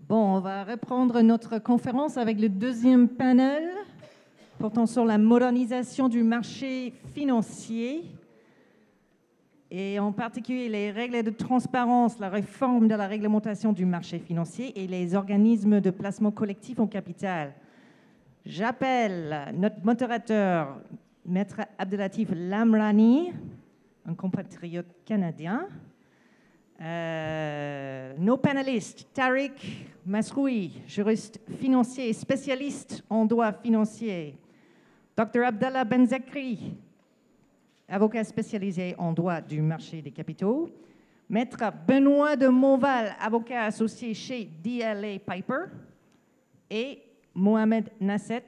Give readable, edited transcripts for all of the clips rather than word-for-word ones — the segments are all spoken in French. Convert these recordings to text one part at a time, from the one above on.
Bon, on va reprendre notre conférence avec le deuxième panel portant sur la modernisation du marché financier et en particulier les règles de transparence, la réforme de la réglementation du marché financier et les organismes de placement collectif en capital. J'appelle notre modérateur, Maître Abdelatif Lamrani, un compatriote canadien. Nos panélistes, Tariq Masroui, juriste financier et spécialiste en droit financier. Dr Abdallah Benzakri, avocat spécialisé en droit du marché des capitaux. Maître Benoît de Montval, avocat associé chez DLA Piper. Et Mohamed Nasset,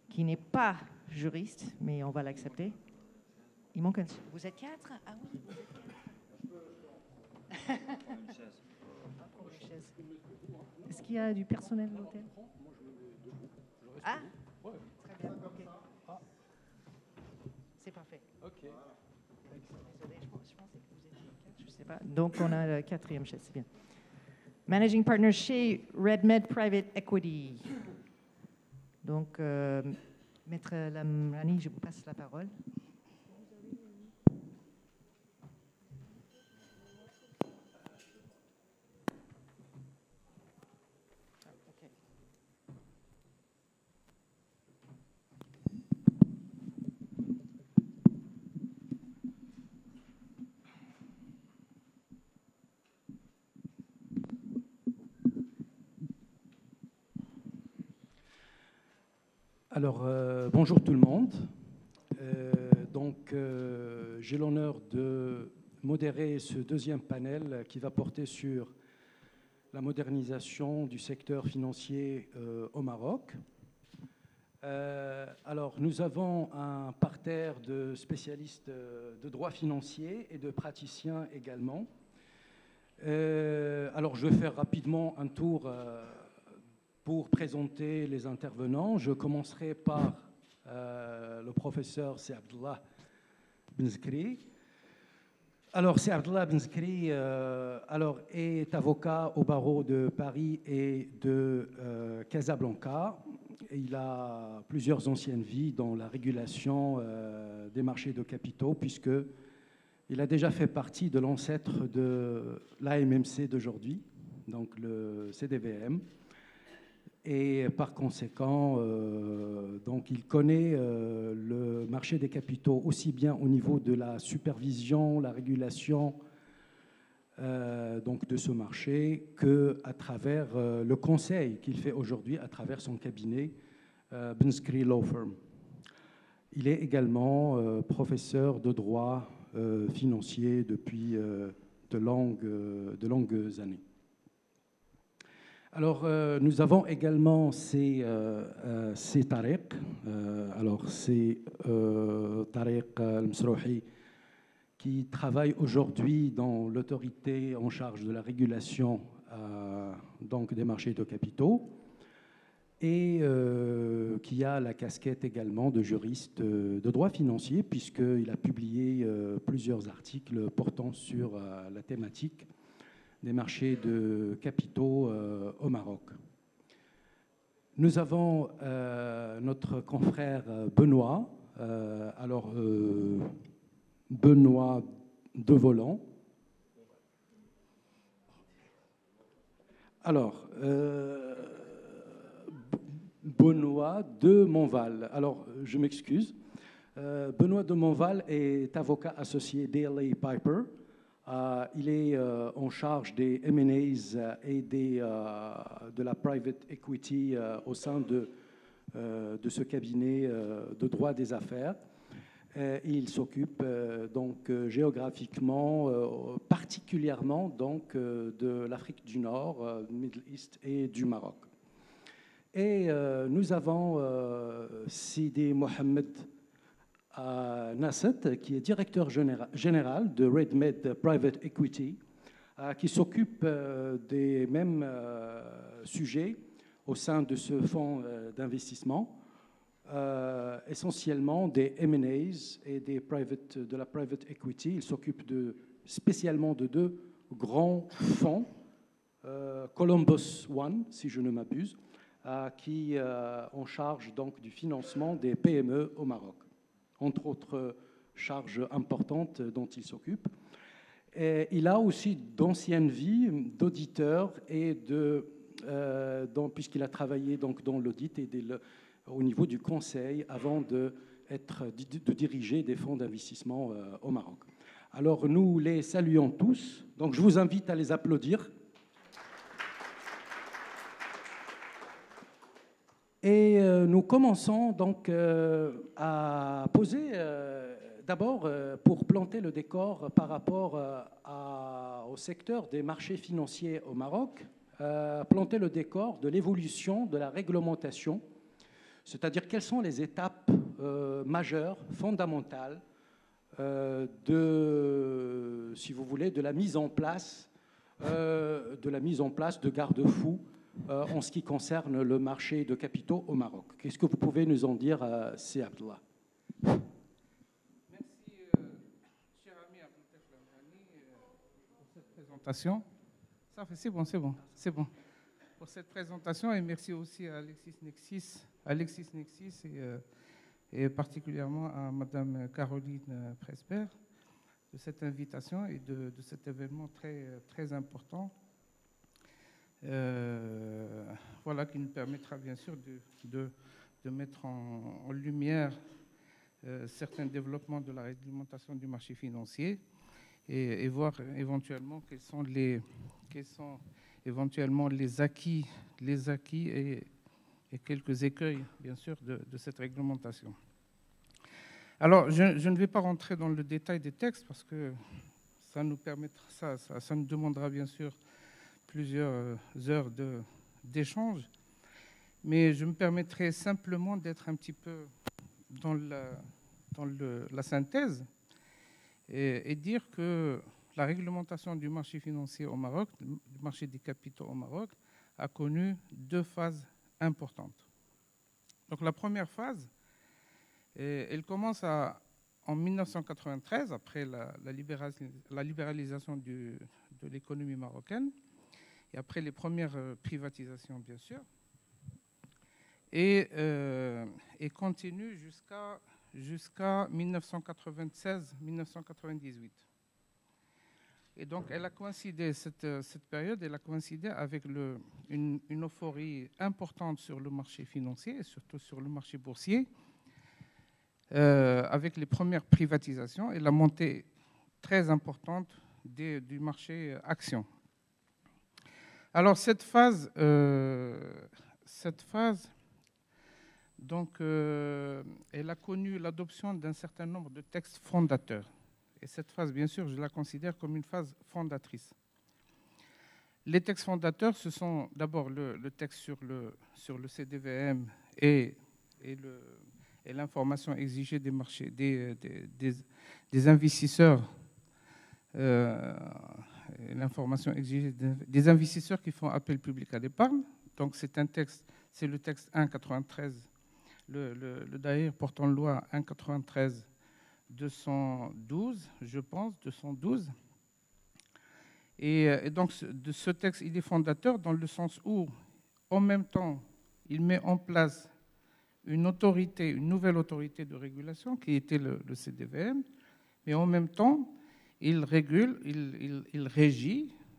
qui n'est pas juriste, mais on va l'accepter. Il manque un... Vous êtes 4? Ah oui, vous êtes 4. Est-ce qu'il y a du personnel de l'hôtel? Ah, très bien. Okay. C'est parfait. Ok. Désolé, je pensais que vous étiez 4, je ne sais pas. Donc, on a la quatrième chaise, c'est bien. Managing Partner chez RedMed Private Equity. Donc, Maître Lamrani, je vous passe la parole. Alors, bonjour tout le monde. J'ai l'honneur de modérer ce deuxième panel qui va porter sur la modernisation du secteur financier au Maroc. Alors, nous avons un parterre de spécialistes de droit financier et de praticiens également. Alors, je vais faire rapidement un tour pour présenter les intervenants. Je commencerai par le professeur C'est Abdallah Benzakri. Alors, C'est Abdallah Benzakri est avocat au barreau de Paris et de Casablanca. Il a plusieurs anciennes vies dans la régulation des marchés de capitaux, puisqu'il a déjà fait partie de l'ancêtre de l'AMMC d'aujourd'hui, donc le CDVM. Et par conséquent, donc il connaît le marché des capitaux aussi bien au niveau de la supervision, la régulation donc de ce marché qu'à travers le conseil qu'il fait aujourd'hui à travers son cabinet Benzakri Law Firm. Il est également professeur de droit financier depuis de longues années. Alors, nous avons également c'est Tariq. Alors, c'est Tariq Al-Msrouhi qui travaille aujourd'hui dans l'autorité en charge de la régulation donc des marchés de capitaux et qui a la casquette également de juriste de droit financier puisqu'il a publié plusieurs articles portant sur la thématique des marchés de capitaux au Maroc. Nous avons notre confrère Benoît, Benoît de Volant. Alors, Benoît de Montval. Alors, je m'excuse. Benoît de Montval est avocat associé DLA Piper. Il est en charge des M&As et de la private equity au sein de ce cabinet de droit des affaires. Il s'occupe donc géographiquement, particulièrement donc de l'Afrique du Nord, du Middle East et du Maroc. Et nous avons Sidi Mohamed Nasset, qui est directeur général de RedMed Private Equity, qui s'occupe des mêmes sujets au sein de ce fonds d'investissement, essentiellement des M&As et de la private equity. Il s'occupe spécialement de deux grands fonds Columbus One, si je ne m'abuse, qui est en charge donc du financement des PME au Maroc, entre autres charges importantes dont il s'occupe. Et il a aussi d'ancienne vie d'auditeur et puisqu'il a travaillé donc dans l'audit et au niveau du conseil avant de diriger des fonds d'investissement au Maroc. Alors nous les saluons tous. Donc je vous invite à les applaudir. Et nous commençons donc à poser, d'abord pour planter le décor par rapport au secteur des marchés financiers au Maroc, planter le décor de l'évolution de la réglementation, c'est-à-dire quelles sont les étapes majeures, fondamentales, si vous voulez, de la mise en place de garde-fous en ce qui concerne le marché de capitaux au Maroc. Qu'est-ce que vous pouvez nous en dire, C. Abdallah? Merci, cher ami Abdelkader Lamrani, pour cette présentation. C'est bon. Pour cette présentation, et merci aussi à Alexis Nexis et particulièrement à Madame Caroline Presbert de cette invitation et de cet événement très, très important. Voilà, qui nous permettra bien sûr de mettre en lumière certains développements de la réglementation du marché financier et voir éventuellement quels sont éventuellement les acquis et quelques écueils, bien sûr, de cette réglementation. Alors, je ne vais pas rentrer dans le détail des textes parce que ça nous demandera bien sûr plusieurs heures d'échange, mais je me permettrai simplement d'être un petit peu dans la synthèse et dire que la réglementation du marché financier au Maroc, du marché des capitaux au Maroc, a connu deux phases importantes. Donc la première phase, elle commence en 1993, après la libéralisation de l'économie marocaine, et après les premières privatisations, bien sûr, et continue jusqu'à 1996-1998. Et donc, elle a coïncidé, cette période, elle a coïncidé avec une euphorie importante sur le marché financier et surtout sur le marché boursier, avec les premières privatisations et la montée très importante du marché actions. Alors, cette phase donc, elle a connu l'adoption d'un certain nombre de textes fondateurs. Et cette phase, bien sûr, je la considère comme une phase fondatrice. Les textes fondateurs, ce sont d'abord le texte sur le CDVM et l'information exigée des marchés, des investisseurs, l'information exigée des investisseurs qui font appel public à l'épargne. Donc c'est le texte 1.93, le DAER portant loi 1.93/212, je pense, 212. Et donc de ce texte, il est fondateur dans le sens où, en même temps, il met en place une nouvelle autorité de régulation qui était le CDVM, mais en même temps, il régit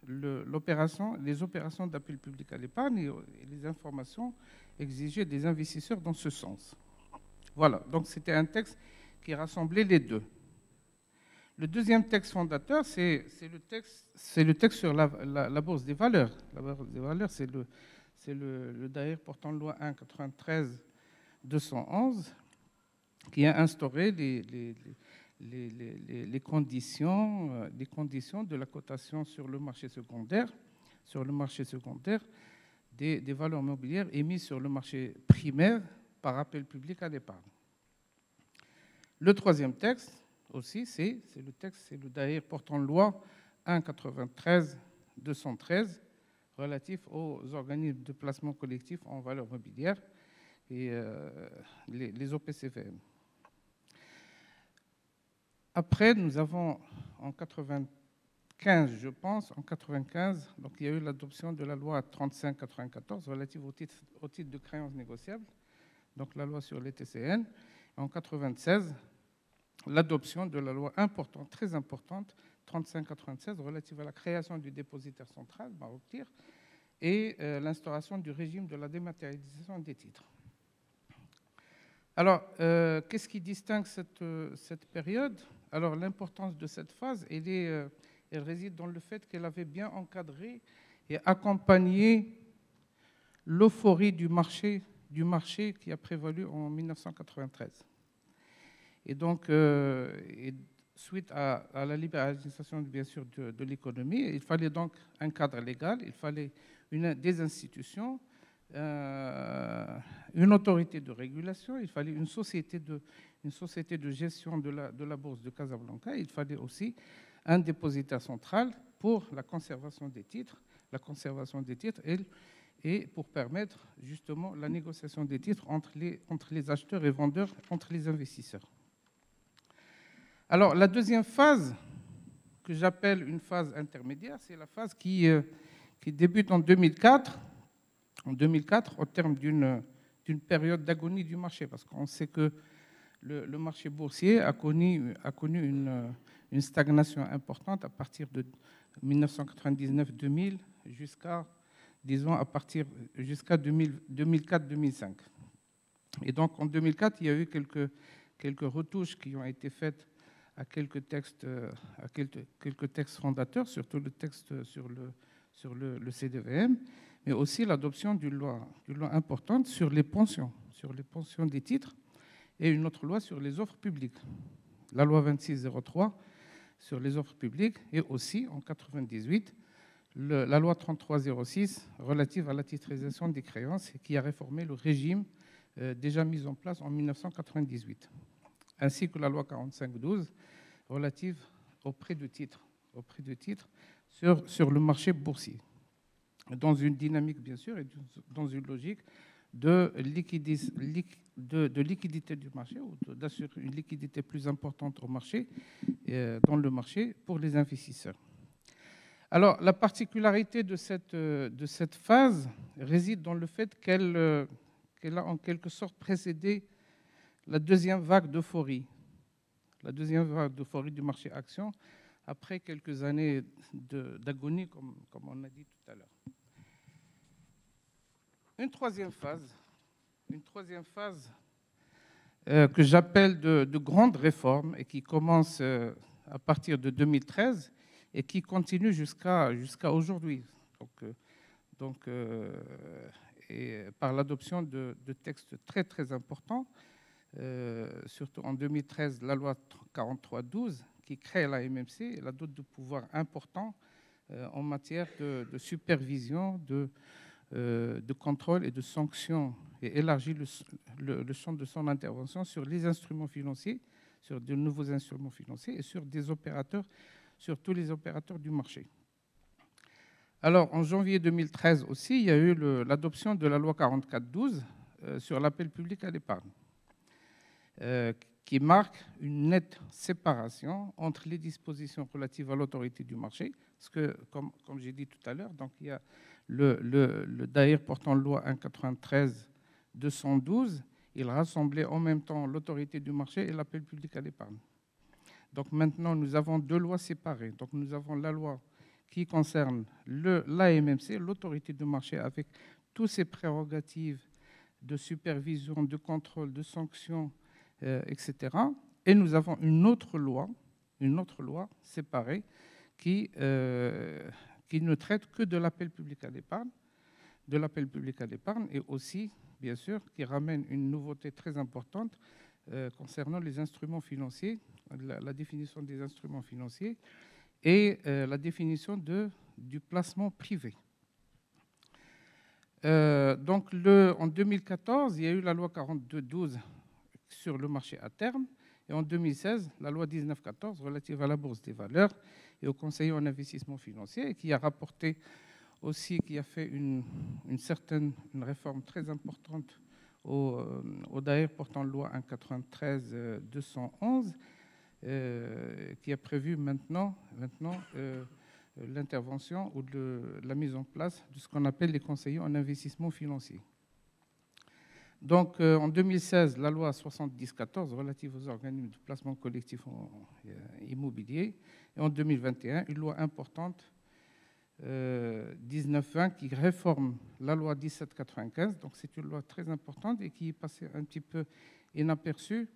les opérations d'appel public à l'épargne et les informations exigées des investisseurs dans ce sens. Voilà, donc c'était un texte qui rassemblait les deux. Le deuxième texte fondateur, c'est le texte sur la bourse des valeurs. La bourse des valeurs, c'est le DAER portant loi 1.93/211 qui a instauré les conditions de la cotation sur le marché secondaire des valeurs mobilières émises sur le marché primaire par appel public à l'épargne. Le troisième texte aussi, c'est le DAER portant loi 1.93/213 relatif aux organismes de placement collectif en valeurs mobilières et les OPCVM. Après, nous avons en 15, je pense, en 95, donc il y a eu l'adoption de la loi 35-94 relative au titre de créance négociable, donc la loi sur les TCN. En 96, l'adoption de la loi importante, très importante, 35-96, relative à la création du dépositaire central, Maroc-Tir, et l'instauration du régime de la dématérialisation des titres. Alors, qu'est-ce qui distingue cette période? Alors, l'importance de cette phase, elle réside dans le fait qu'elle avait bien encadré et accompagné l'euphorie du marché qui a prévalu en 1993. Et donc, suite à la libéralisation, bien sûr, de l'économie, il fallait donc un cadre légal, il fallait des institutions, une autorité de régulation, il fallait une société de gestion de la bourse de Casablanca, il fallait aussi un dépositaire central pour la conservation des titres et pour permettre justement la négociation des titres entre les acheteurs et vendeurs, entre les investisseurs. Alors, la deuxième phase, que j'appelle une phase intermédiaire, c'est la phase qui débute en 2004, au terme d'une période d'agonie du marché, parce qu'on sait que le marché boursier a connu une stagnation importante à partir de 1999-2000 jusqu'à 2004-2005. Et donc, en 2004, il y a eu quelques retouches qui ont été faites à quelques textes fondateurs, surtout le texte sur le CDVM, mais aussi l'adoption d'une loi importante sur les pensions des titres, et une autre loi sur les offres publiques, la loi 2603 sur les offres publiques, et aussi en 1998, la loi 3306 relative à la titrisation des créances, qui a réformé le régime déjà mis en place en 1998, ainsi que la loi 4512 relative au prêt de titres sur le marché boursier, dans une dynamique, bien sûr, et dans une logique de liquidité du marché, ou d'assurer une liquidité plus importante au marché, dans le marché pour les investisseurs. Alors, la particularité de cette phase réside dans le fait qu'elle a en quelque sorte précédé la deuxième vague d'euphorie du marché action, après quelques années d'agonie, comme on a dit tout à l'heure. Une troisième phase que j'appelle de grandes réformes et qui commence à partir de 2013 et qui continue jusqu'à aujourd'hui. Et par l'adoption de textes très, très importants, surtout en 2013, la loi 4312 qui crée la MMC, elle a d'autres de pouvoirs importants en matière de supervision, de contrôle et de sanctions, et élargit le champ de son intervention sur les instruments financiers, sur de nouveaux instruments financiers et sur tous les opérateurs du marché. Alors, en janvier 2013 aussi, il y a eu l'adoption de la loi 4412 sur l'appel public à l'épargne, qui marque une nette séparation entre les dispositions relatives à l'autorité du marché, parce que, comme j'ai dit tout à l'heure, donc il y a le DAER portant loi 193-212, il rassemblait en même temps l'autorité du marché et l'appel public à l'épargne. Donc maintenant, nous avons deux lois séparées. Donc nous avons la loi qui concerne l'AMMC, l'autorité du marché, avec toutes ses prérogatives de supervision, de contrôle, de sanctions, etc. Et nous avons une autre loi séparée qui ne traite que de l'appel public à l'épargne, et aussi, bien sûr, qui ramène une nouveauté très importante concernant les instruments financiers, la définition des instruments financiers et la définition du placement privé. Donc, en 2014, il y a eu la loi 4212 sur le marché à terme, et en 2016, la loi 1914 relative à la bourse des valeurs et au conseiller en investissement financier, qui a rapporté aussi, qui a fait une réforme très importante au DAER portant loi 193-211, qui a prévu maintenant l'intervention ou la mise en place de ce qu'on appelle les conseillers en investissement financier. Donc, en 2016, la loi 70-14 relative aux organismes de placement collectif immobilier, et en 2021, une loi importante, 19-20, qui réforme la loi 17-95. Donc, c'est une loi très importante et qui est passée un petit peu inaperçue.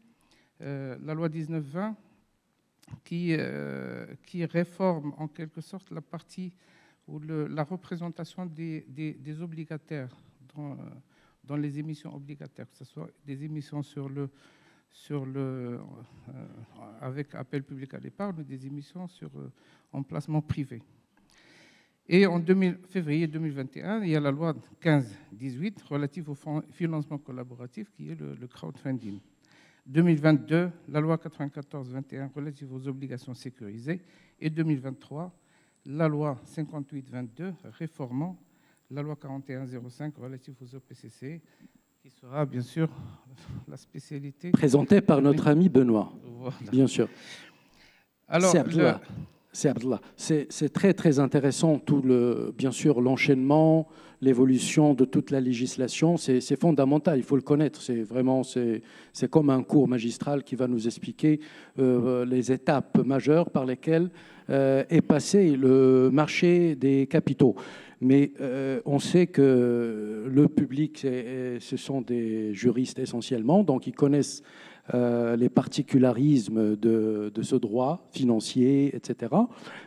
La loi 19-20 qui réforme en quelque sorte la partie ou la représentation des obligataires dans les émissions obligataires, que ce soit des émissions avec appel public à l'épargne ou des émissions en placement privé. Et en février 2021, il y a la loi 15-18 relative au financement collaboratif qui est le crowdfunding. 2022, la loi 94-21 relative aux obligations sécurisées. Et 2023, la loi 58-22 réformant la loi 41-05 relative aux OPCC, qui sera bien sûr la spécialité. Présentée par notre ami Benoît, voilà. Bien sûr. Alors, c'est Abdallah. C'est très, très intéressant, bien sûr, l'enchaînement, l'évolution de toute la législation. C'est fondamental, il faut le connaître. C'est comme un cours magistral qui va nous expliquer les étapes majeures par lesquelles est passé le marché des capitaux. Mais on sait que le public, ce sont des juristes essentiellement, donc ils connaissent les particularismes de ce droit financier, etc.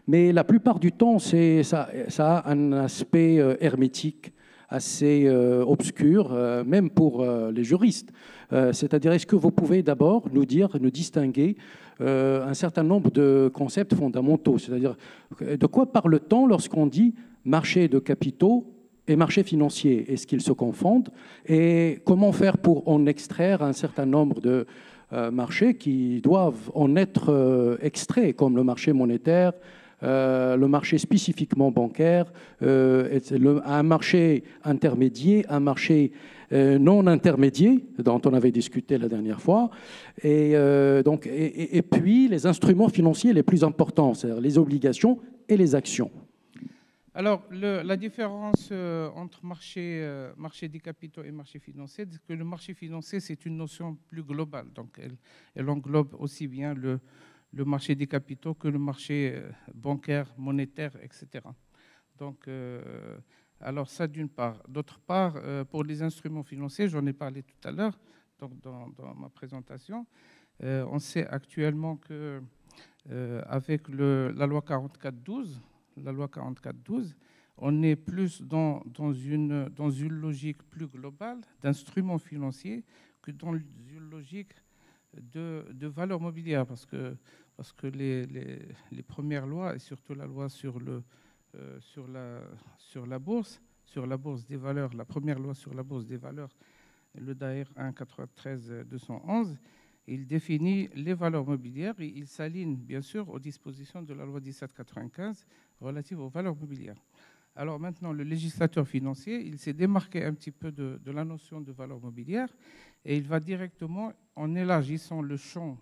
Mais la plupart du temps, ça a un aspect hermétique, assez obscur, même pour les juristes. C'est-à-dire, est-ce que vous pouvez d'abord nous distinguer un certain nombre de concepts fondamentaux? C'est-à-dire, de quoi parle-t-on lorsqu'on dit marché de capitaux et marché financier? Est-ce qu'ils se confondent? Et comment faire pour en extraire un certain nombre de marchés qui doivent en être extraits, comme le marché monétaire, le marché spécifiquement bancaire, un marché intermédiaire, un marché non intermédiaire, dont on avait discuté la dernière fois, et puis les instruments financiers les plus importants, c'est-à-dire les obligations et les actions. Alors, la différence entre marché des capitaux et marché financier, c'est que le marché financier, c'est une notion plus globale. Donc, elle englobe aussi bien le marché des capitaux que le marché bancaire, monétaire, etc. Donc, alors ça d'une part. D'autre part, pour les instruments financiers, j'en ai parlé tout à l'heure dans ma présentation, on sait actuellement que avec la loi 44-12, on est plus dans une logique plus globale d'instruments financiers que dans une logique de valeur mobilière, parce que les premières lois, et surtout la loi sur la bourse des valeurs, la première loi sur la bourse des valeurs, le DAER 1-93-211, il définit les valeurs mobilières et il s'aligne bien sûr aux dispositions de la loi 1795 relative aux valeurs mobilières. Alors maintenant, le législateur financier, il s'est démarqué un petit peu de la notion de valeur mobilière et il va directement, en élargissant le champ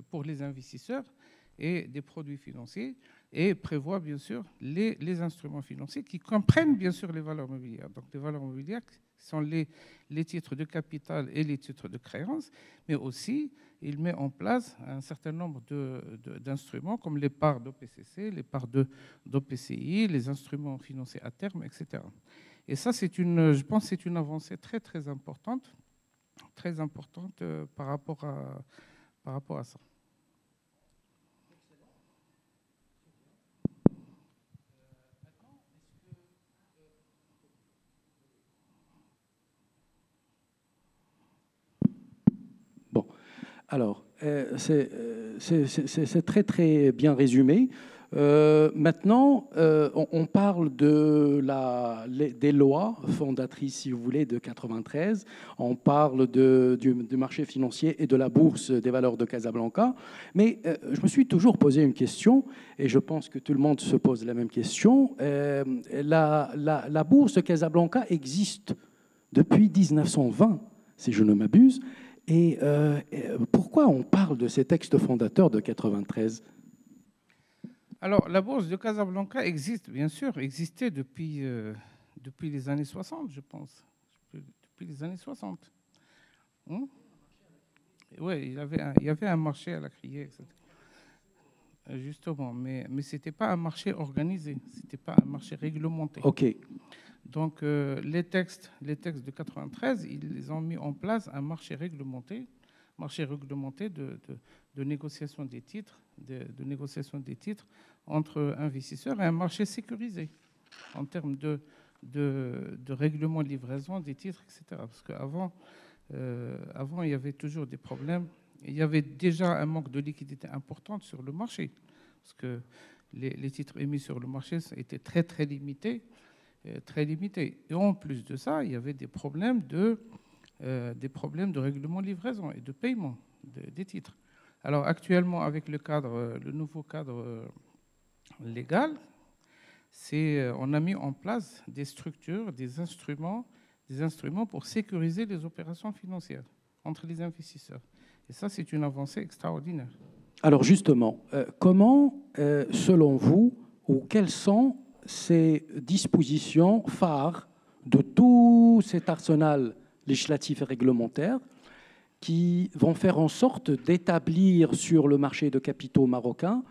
pour les investisseurs et des produits financiers, et prévoit bien sûr les instruments financiers qui comprennent bien sûr les valeurs mobilières. Donc les valeurs mobilières sont les titres de capital et les titres de créance, mais aussi il met en place un certain nombre d'instruments comme les parts d'OPCC, les parts d'OPCI, les instruments financiers à terme, etc. Et ça, je pense que c'est une avancée très très importante par rapport à ça. Alors, c'est très très bien résumé. Maintenant, on parle des lois fondatrices, si vous voulez, de 93. On parle du marché financier et de la bourse des valeurs de Casablanca. Mais je me suis toujours posé une question, et je pense que tout le monde se pose la même question. La bourse de Casablanca existe depuis 1920, si je ne m'abuse. Et pourquoi on parle de ces textes fondateurs de 93 ? Alors, la bourse de Casablanca existe, bien sûr, existait depuis les années 60, je pense. Depuis les années 60. Oui, il y avait un marché à la criée, etc. Justement, mais ce n'était pas un marché organisé, ce n'était pas un marché réglementé. OK. Donc, les textes de 93, ils ont mis en place un marché réglementé de négociation des titres, de négociation des titres entre investisseurs et un marché sécurisé en termes de règlement de livraison des titres, etc. Parce qu'avant, il y avait toujours des problèmes. Il y avait déjà un manque de liquidité importante sur le marché, parce que les titres émis sur le marché étaient très, très limités. Et en plus de ça, il y avait des problèmes de règlement de livraison et de paiement des titres. Alors actuellement, avec le nouveau cadre légal, on a mis en place des structures, des instruments pour sécuriser les opérations financières entre les investisseurs. Et ça, c'est une avancée extraordinaire. Alors justement, comment, selon vous, ou quelles sont ces dispositions phares de tout cet arsenal législatif et réglementaire qui vont faire en sorte d'établir sur le marché de capitaux marocain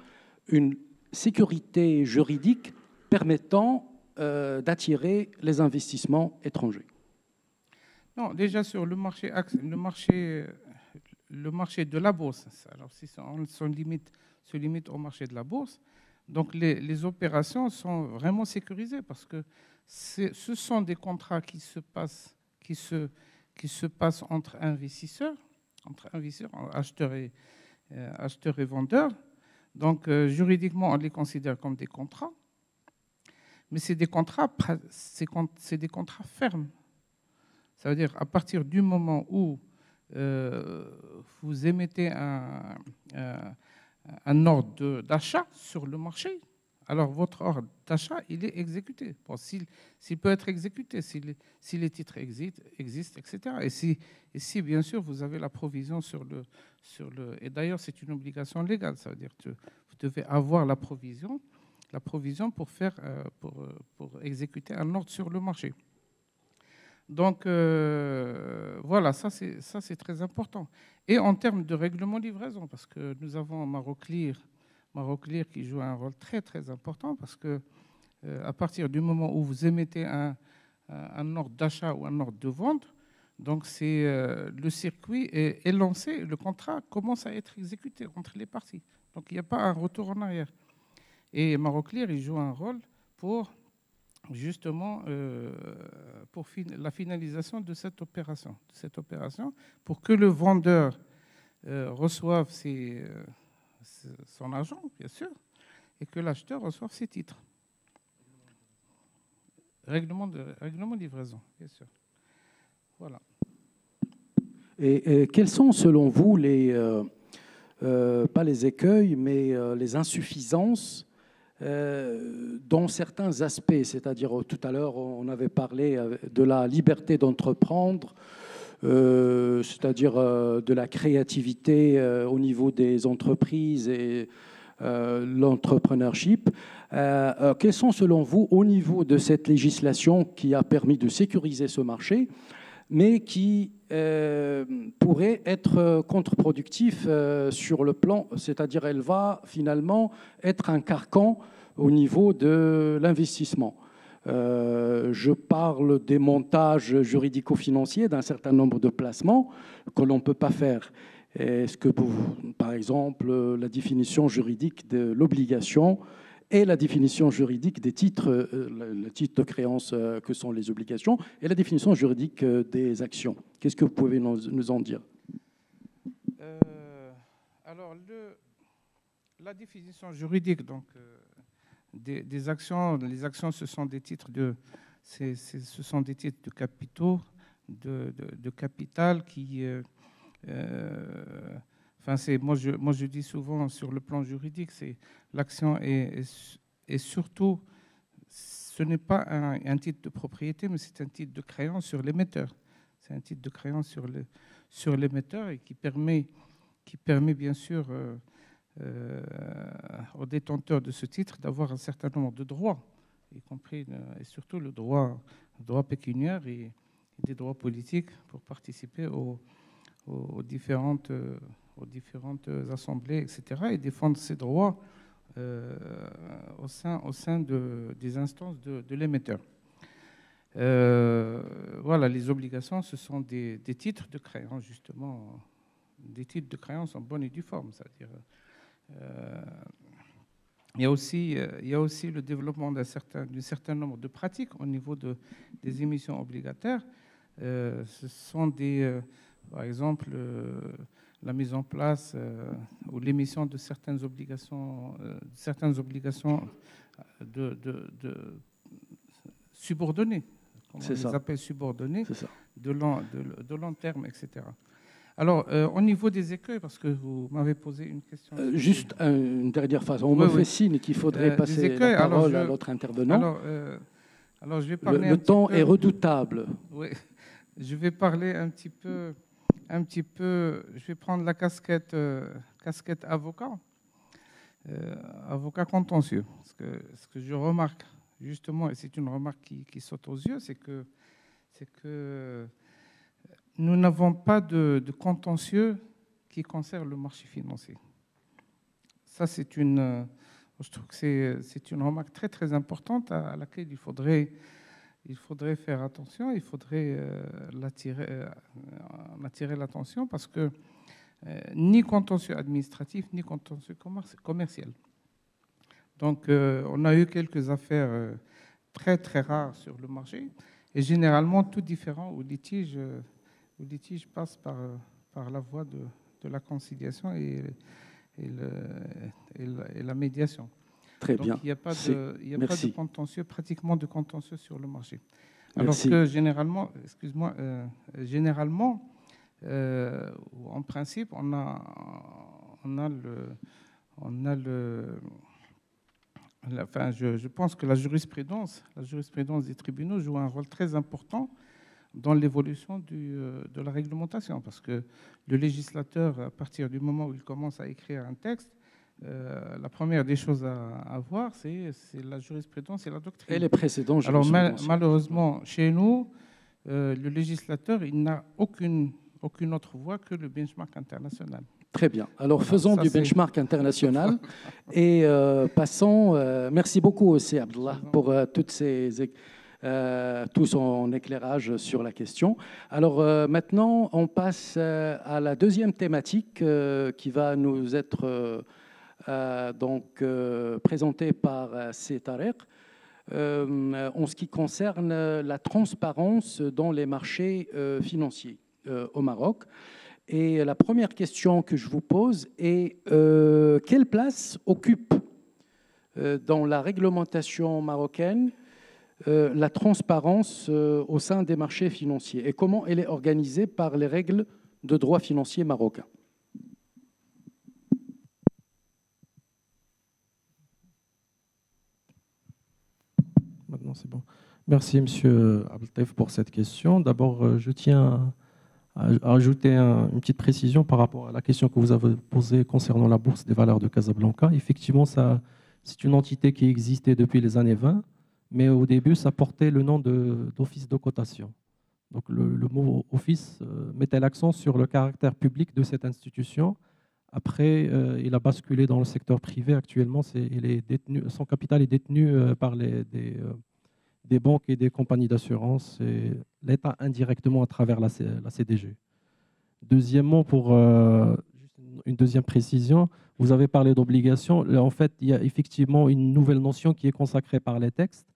une sécurité juridique permettant d'attirer les investissements étrangers? Non, déjà sur le marché de la bourse. Alors si on se limite au marché de la bourse, donc les opérations sont vraiment sécurisées parce que ce sont des contrats qui se passent entre investisseurs, acheteurs et vendeurs. Donc juridiquement, on les considère comme des contrats, mais c'est des contrats fermes. Ça veut dire à partir du moment où vous émettez un ordre d'achat sur le marché, alors votre ordre d'achat, il est exécuté. Bon, s'il peut être exécuté, si les titres existent, etc. Et si, bien sûr, vous avez la provision sur le... Et d'ailleurs, c'est une obligation légale. Ça veut dire que vous devez avoir la provision pour exécuter un ordre sur le marché. Donc, voilà, ça c'est très important. Et en termes de règlement de livraison, parce que nous avons Maroclear qui joue un rôle très, très important, parce que à partir du moment où vous émettez un ordre d'achat ou un ordre de vente, donc le circuit est lancé, le contrat commence à être exécuté entre les parties. Donc, il n'y a pas un retour en arrière. Et Maroclear, il joue un rôle pour justement pour la finalisation de cette opération, pour que le vendeur reçoive son argent, bien sûr, et que l'acheteur reçoive ses titres. Règlement de livraison, bien sûr. Voilà. Et quels sont, selon vous, pas les écueils, mais les insuffisances dans certains aspects, c'est-à-dire tout à l'heure on avait parlé de la liberté d'entreprendre, c'est-à-dire de la créativité au niveau des entreprises et l'entrepreneurship. Quels sont selon vous au niveau de cette législation qui a permis de sécuriser ce marché, mais qui pourrait être contre-productif sur le plan, c'est-à-dire elle va finalement être un carcan au niveau de l'investissement. Je parle des montages juridico-financiers d'un certain nombre de placements que l'on ne peut pas faire. Est-ce que, par exemple, la définition juridique de l'obligation et la définition juridique des titres, le titre de créance que sont les obligations, et la définition juridique des actions. Qu'est-ce que vous pouvez nous en dire? Alors, la définition juridique donc, des actions, les actions, ce sont des titres de capitaux, de capital qui... moi, je dis souvent sur le plan juridique, c'est l'action et surtout, ce n'est pas un titre de propriété, mais c'est un titre de créance sur l'émetteur. C'est un titre de créance sur l'émetteur et qui permet bien sûr aux détenteurs de ce titre d'avoir un certain nombre de droits, y compris et surtout le droit pécuniaire et des droits politiques pour participer aux différentes assemblées, etc., et défendre ces droits au sein des instances de l'émetteur. Voilà, les obligations, ce sont des titres de créance, justement, des titres de créance en bonne et due forme, c'est-à-dire il y a aussi le développement d'un certain nombre de pratiques au niveau des émissions obligataires. Ce sont par exemple, la mise en place ou l'émission de certaines obligations subordonnées, comme on les appelle subordonnées, de long terme, etc. Alors, au niveau des écueils, parce que vous m'avez posé une question. Juste une dernière phase. On me fait signe qu'il faudrait passer la parole à l'autre intervenant. Alors, je vais parler le temps est redoutable. Oui, je vais parler un petit peu. Je vais prendre la casquette avocat, avocat contentieux. Ce que je remarque, justement, et c'est une remarque qui saute aux yeux, c'est que nous n'avons pas de contentieux qui concerne le marché financier. Ça, je trouve que c'est une remarque très, très importante à laquelle il faudrait faire attention, il faudrait en attirer l'attention parce que ni contentieux administratif, ni contentieux commercial. Donc, on a eu quelques affaires très, très rares sur le marché et généralement tout différent où litige passe par la voie de la conciliation et la médiation. Très Donc, bien. Il n'y a pas de contentieux, pratiquement de contentieux sur le marché. Alors que généralement, en principe, on a je pense que la jurisprudence des tribunaux joue un rôle très important dans l'évolution de la réglementation, parce que le législateur, à partir du moment où il commence à écrire un texte, la première des choses à voir, c'est la jurisprudence et la doctrine. Et les précédents jurisprudence. Alors malheureusement, chez nous, le législateur, il n'a aucune autre voie que le benchmark international. Très bien. Alors faisons du benchmark international et passons. Merci beaucoup aussi, Abdallah, pour tout son éclairage sur la question. Alors maintenant, on passe à la deuxième thématique qui va nous être présentée par C. Tariq en ce qui concerne la transparence dans les marchés financiers au Maroc. Et la première question que je vous pose est quelle place occupe dans la réglementation marocaine la transparence au sein des marchés financiers et comment elle est organisée par les règles de droit financier marocain? Maintenant, c'est bon. Merci, M. Abdeltaïf, pour cette question. D'abord, je tiens à ajouter une petite précision par rapport à la question que vous avez posée concernant la Bourse des valeurs de Casablanca. Effectivement, c'est une entité qui existait depuis les années 20, mais au début, ça portait le nom d'office de cotation. Donc, le mot office mettait l'accent sur le caractère public de cette institution. Après, il a basculé dans le secteur privé. Actuellement, son capital est détenu par des banques et des compagnies d'assurance et l'État indirectement à travers la CDG. Deuxièmement, pour une deuxième précision, vous avez parlé d'obligations. En fait, il y a effectivement une nouvelle notion qui est consacrée par les textes.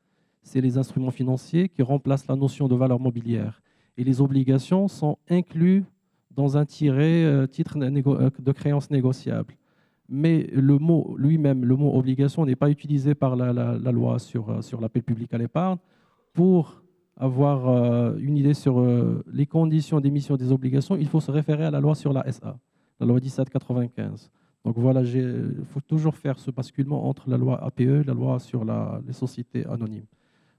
C'est les instruments financiers qui remplacent la notion de valeur mobilière. Et les obligations sont incluses dans un titre de créance négociable. Mais le mot lui-même, le mot obligation, n'est pas utilisé par la loi sur l'appel public à l'épargne. Pour avoir une idée sur les conditions d'émission des obligations, il faut se référer à la loi sur la SA, la loi 1795. Donc voilà, il faut toujours faire ce basculement entre la loi APE et la loi sur les sociétés anonymes.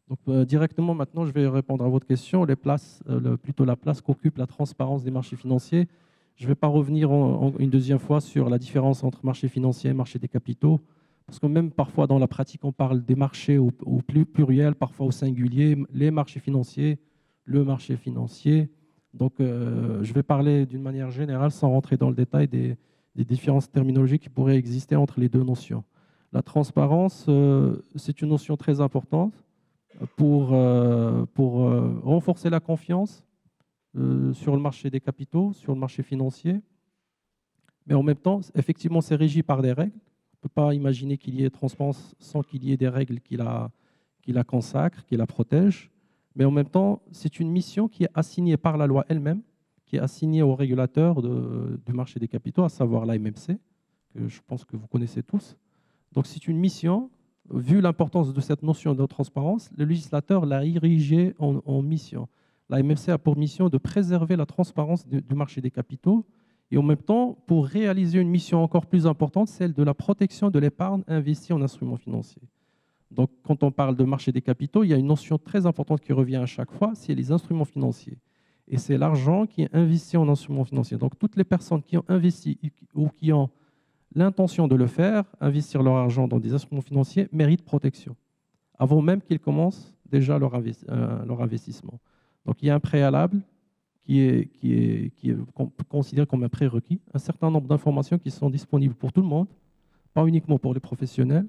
Donc directement maintenant, je vais répondre à votre question, plutôt la place qu'occupe la transparence des marchés financiers. Je ne vais pas revenir une deuxième fois sur la différence entre marché financier et marché des capitaux, parce que même parfois dans la pratique, on parle des marchés au pluriel, parfois au singulier, les marchés financiers, le marché financier. Donc, je vais parler d'une manière générale sans rentrer dans le détail des différences terminologiques qui pourraient exister entre les deux notions. La transparence, c'est une notion très importante pour renforcer la confiance sur le marché des capitaux, sur le marché financier. Mais en même temps, effectivement, c'est régi par des règles. On ne peut pas imaginer qu'il y ait transparence sans qu'il y ait des règles qui la consacrent, qui la protègent. Mais en même temps, c'est une mission qui est assignée par la loi elle-même, qui est assignée au régulateur du marché des capitaux, à savoir l'AMMC, que je pense que vous connaissez tous. Donc c'est une mission, vu l'importance de cette notion de transparence, le législateur l'a érigée en mission. L'AMMC a pour mission de préserver la transparence du marché des capitaux et en même temps, pour réaliser une mission encore plus importante, celle de la protection de l'épargne investie en instruments financiers. Donc, quand on parle de marché des capitaux, il y a une notion très importante qui revient à chaque fois, c'est les instruments financiers. Et c'est l'argent qui est investi en instruments financiers. Donc, toutes les personnes qui ont investi ou qui ont l'intention de le faire, investir leur argent dans des instruments financiers, méritent protection, avant même qu'ils commencent déjà leur investissement. Donc, il y a un préalable qu'on peut considérer comme un prérequis, un certain nombre d'informations qui sont disponibles pour tout le monde, pas uniquement pour les professionnels,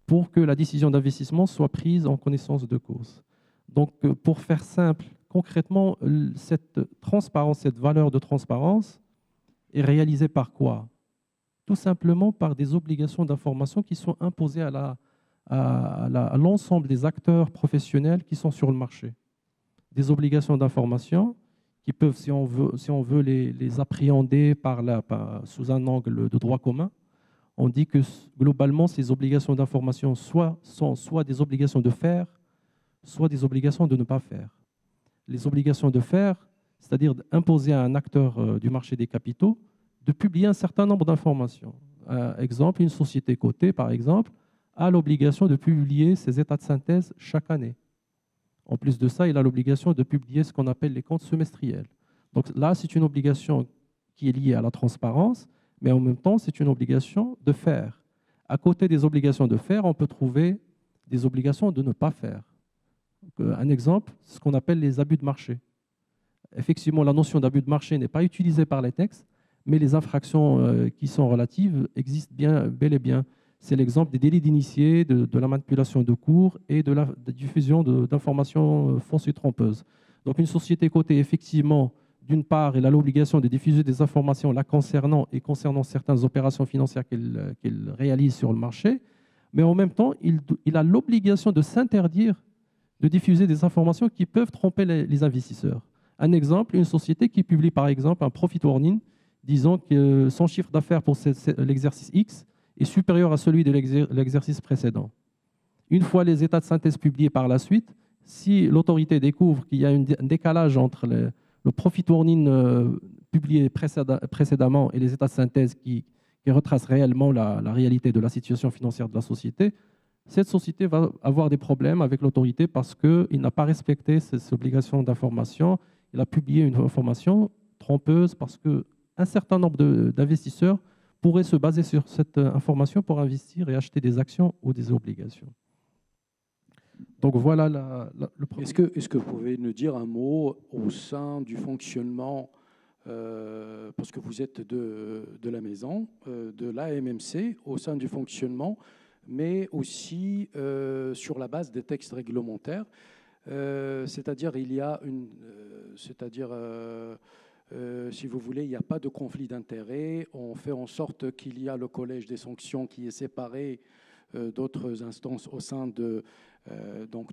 pour que la décision d'investissement soit prise en connaissance de cause. Donc, pour faire simple, concrètement, cette transparence, cette valeur de transparence est réalisée par quoi? Tout simplement par des obligations d'information qui sont imposées à l'ensemble des acteurs professionnels qui sont sur le marché. Des obligations d'information qui peuvent, si on veut les appréhender sous un angle de droit commun. On dit que globalement, ces obligations d'information sont soit des obligations de faire, soit des obligations de ne pas faire. Les obligations de faire, c'est-à-dire d'imposer à un acteur du marché des capitaux de publier un certain nombre d'informations. Exemple, une société cotée, par exemple, a l'obligation de publier ses états de synthèse chaque année. En plus de ça, il a l'obligation de publier ce qu'on appelle les comptes semestriels. Donc là, c'est une obligation qui est liée à la transparence, mais en même temps, c'est une obligation de faire. À côté des obligations de faire, on peut trouver des obligations de ne pas faire. Un exemple, ce qu'on appelle les abus de marché. Effectivement, la notion d'abus de marché n'est pas utilisée par les textes, mais les infractions qui sont relatives existent bel et bien. C'est l'exemple des délits d'initié, de la manipulation de cours et de la diffusion d'informations fausses et trompeuses. Donc une société cotée, effectivement, d'une part, elle a l'obligation de diffuser des informations la concernant et concernant certaines opérations financières qu'elle réalise sur le marché, mais en même temps, il a l'obligation de s'interdire de diffuser des informations qui peuvent tromper les investisseurs. Un exemple, une société qui publie par exemple un profit warning disant que son chiffre d'affaires pour l'exercice X est supérieur à celui de l'exercice précédent. Une fois les états de synthèse publiés par la suite, si l'autorité découvre qu'il y a un décalage entre le profit warning publié précédemment et les états de synthèse qui retracent réellement la réalité de la situation financière de la société, cette société va avoir des problèmes avec l'autorité parce qu'il n'a pas respecté ses obligations d'information. Il a publié une information trompeuse parce qu'un certain nombre d'investisseurs pourraient se baser sur cette information pour investir et acheter des actions ou des obligations. Donc voilà le premier. Est-ce que vous pouvez nous dire un mot au sein du fonctionnement, parce que vous êtes de la maison, de l'AMMC, au sein du fonctionnement, mais aussi sur la base des textes réglementaires, c'est-à-dire il y a si vous voulez, il n'y a pas de conflit d'intérêts. On fait en sorte qu'il y a le collège des sanctions qui est séparé d'autres instances au sein de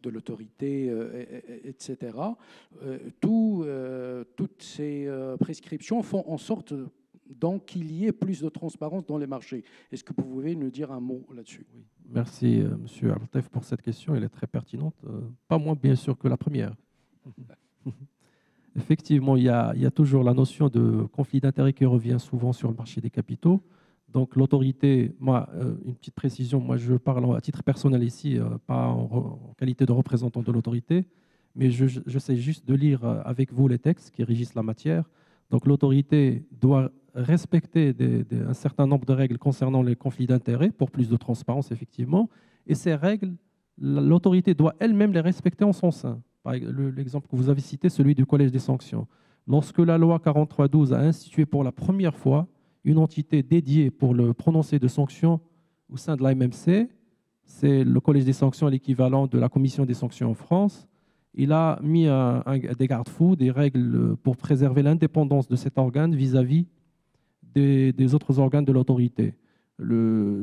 l'autorité, etc. Toutes ces prescriptions font en sorte donc qu'il y ait plus de transparence dans les marchés. Est-ce que vous pouvez nous dire un mot là-dessus? Oui. Merci, M. Abdeltef, pour cette question. Elle est très pertinente. Pas moins, bien sûr, que la première. Effectivement, il y a toujours la notion de conflit d'intérêts qui revient souvent sur le marché des capitaux. Donc l'autorité, une petite précision, moi je parle à titre personnel ici, pas en qualité de représentant de l'autorité, mais j'essaie juste de lire avec vous les textes qui régissent la matière. Donc l'autorité doit respecter un certain nombre de règles concernant les conflits d'intérêts pour plus de transparence, effectivement. Et ces règles, l'autorité doit elle-même les respecter en son sein. L'exemple que vous avez cité, celui du Collège des sanctions. Lorsque la loi 43/12 a institué pour la première fois une entité dédiée pour le prononcé de sanctions au sein de l'AMMC, c'est le Collège des sanctions, l'équivalent de la Commission des sanctions en France. Il a mis des garde-fous, des règles pour préserver l'indépendance de cet organe vis-à-vis des autres organes de l'autorité.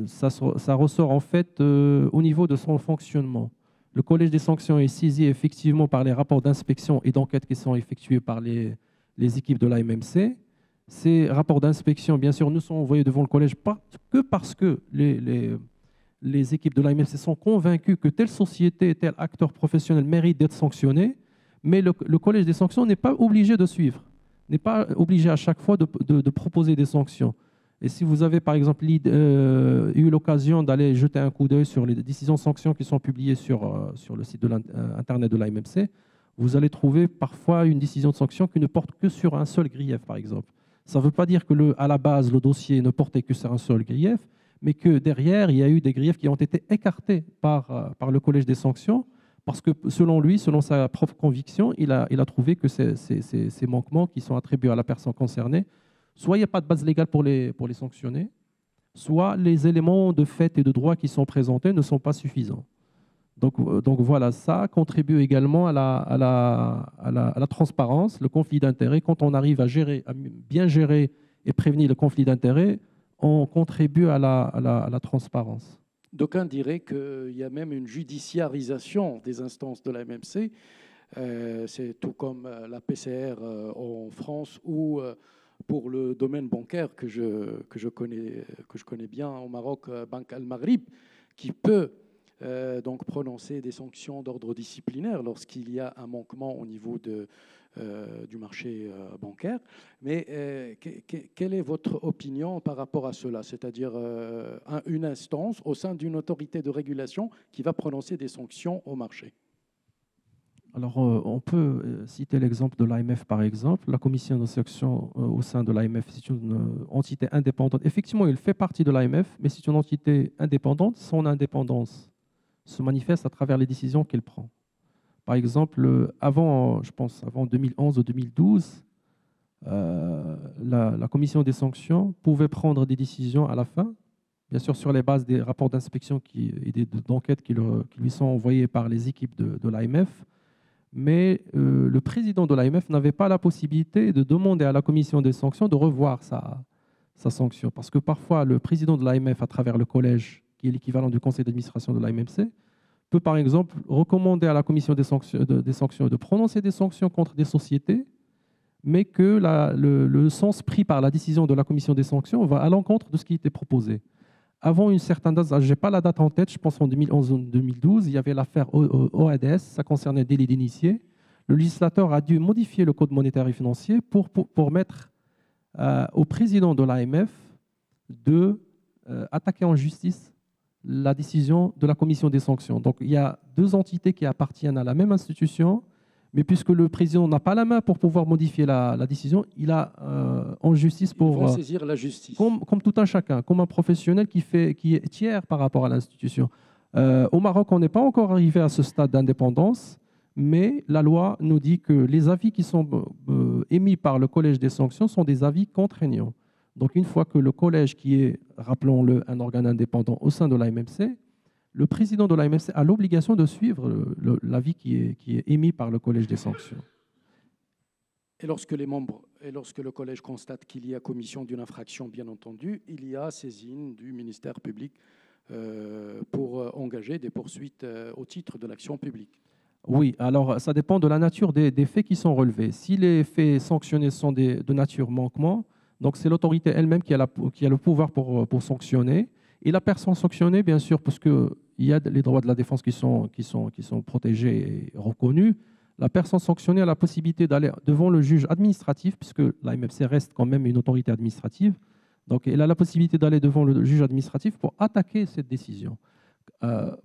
Ça ressort en fait au niveau de son fonctionnement. Le Collège des sanctions est saisi effectivement par les rapports d'inspection et d'enquête qui sont effectués par les équipes de l'AMMC. Ces rapports d'inspection, bien sûr, ne sont envoyés devant le Collège que parce que les équipes de l'AMMC sont convaincues que telle société, tel acteur professionnel mérite d'être sanctionné, mais le Collège des sanctions n'est pas obligé de suivre, n'est pas obligé à chaque fois de proposer des sanctions. Et si vous avez, par exemple, eu l'occasion d'aller jeter un coup d'œil sur les décisions de sanctions qui sont publiées sur le site de Internet de l'AMMC, vous allez trouver parfois une décision de sanction qui ne porte que sur un seul grief, par exemple. Ça ne veut pas dire que à la base, le dossier ne portait que sur un seul grief, mais que derrière, il y a eu des griefs qui ont été écartés par le Collège des sanctions, parce que selon lui, selon sa propre conviction, il a trouvé que ces manquements qui sont attribués à la personne concernée, soit il n'y a pas de base légale pour les sanctionner, soit les éléments de fait et de droit qui sont présentés ne sont pas suffisants. Donc voilà, ça contribue également à la transparence, le conflit d'intérêts. Quand on arrive à bien gérer et prévenir le conflit d'intérêts, on contribue à la transparence. D'aucuns diraient qu'il y a même une judiciarisation des instances de la MMC. C'est tout comme la PCR en France ou pour le domaine bancaire que je connais bien au Maroc, Banque Al Maghrib, qui peut donc prononcer des sanctions d'ordre disciplinaire lorsqu'il y a un manquement au niveau du marché bancaire. Mais quelle est votre opinion par rapport à cela? C'est-à-dire une instance au sein d'une autorité de régulation qui va prononcer des sanctions au marché. Alors, on peut citer l'exemple de l'AMF, par exemple. La commission de sanctions au sein de l'AMF, c'est une entité indépendante. Effectivement, il fait partie de l'AMF, mais c'est une entité indépendante. Son indépendance se manifeste à travers les décisions qu'elle prend. Par exemple, avant 2011 ou 2012, la commission des sanctions pouvait prendre des décisions à la fin, bien sûr sur les bases des rapports d'inspection et d'enquête qui lui sont envoyés par les équipes de l'AMF. Mais le président de l'AMF n'avait pas la possibilité de demander à la commission des sanctions de revoir sa sanction. Parce que parfois, le président de l'AMF, à travers le collège, qui est l'équivalent du conseil d'administration de l'AMMC, peut par exemple recommander à la commission des sanctions de prononcer des sanctions contre des sociétés, mais que le sens pris par la décision de la commission des sanctions va à l'encontre de ce qui était proposé. Avant une certaine date, je n'ai pas la date en tête, je pense en 2011 ou 2012, il y avait l'affaire OADS, ça concernait délit d'initié. Le législateur a dû modifier le code monétaire et financier pour permettre au président de l'AMF d'attaquer en justice la décision de la commission des sanctions. Donc il y a deux entités qui appartiennent à la même institution, mais puisque le président n'a pas la main pour pouvoir modifier la décision, il a en justice pour... Ils vont saisir la justice. Comme tout un chacun, comme un professionnel qui est tiers par rapport à l'institution. Au Maroc, on n'est pas encore arrivé à ce stade d'indépendance, mais la loi nous dit que les avis qui sont émis par le Collège des sanctions sont des avis contraignants. Donc une fois que le collège, qui est, rappelons-le, un organe indépendant au sein de l'AMMC, le président de l'AMMC a l'obligation de suivre l'avis qui est émis par le Collège des sanctions. Et lorsque le collège constate qu'il y a commission d'une infraction, bien entendu, il y a saisine du ministère public pour engager des poursuites au titre de l'action publique. Oui, alors ça dépend de la nature des faits qui sont relevés. Si les faits sanctionnés sont de nature manquement, donc c'est l'autorité elle-même qui a le pouvoir pour sanctionner. Et la personne sanctionnée, bien sûr, parce qu'il y a les droits de la défense qui sont protégés et reconnus, la personne sanctionnée a la possibilité d'aller devant le juge administratif, puisque l'AMFC reste quand même une autorité administrative. Donc elle a la possibilité d'aller devant le juge administratif pour attaquer cette décision.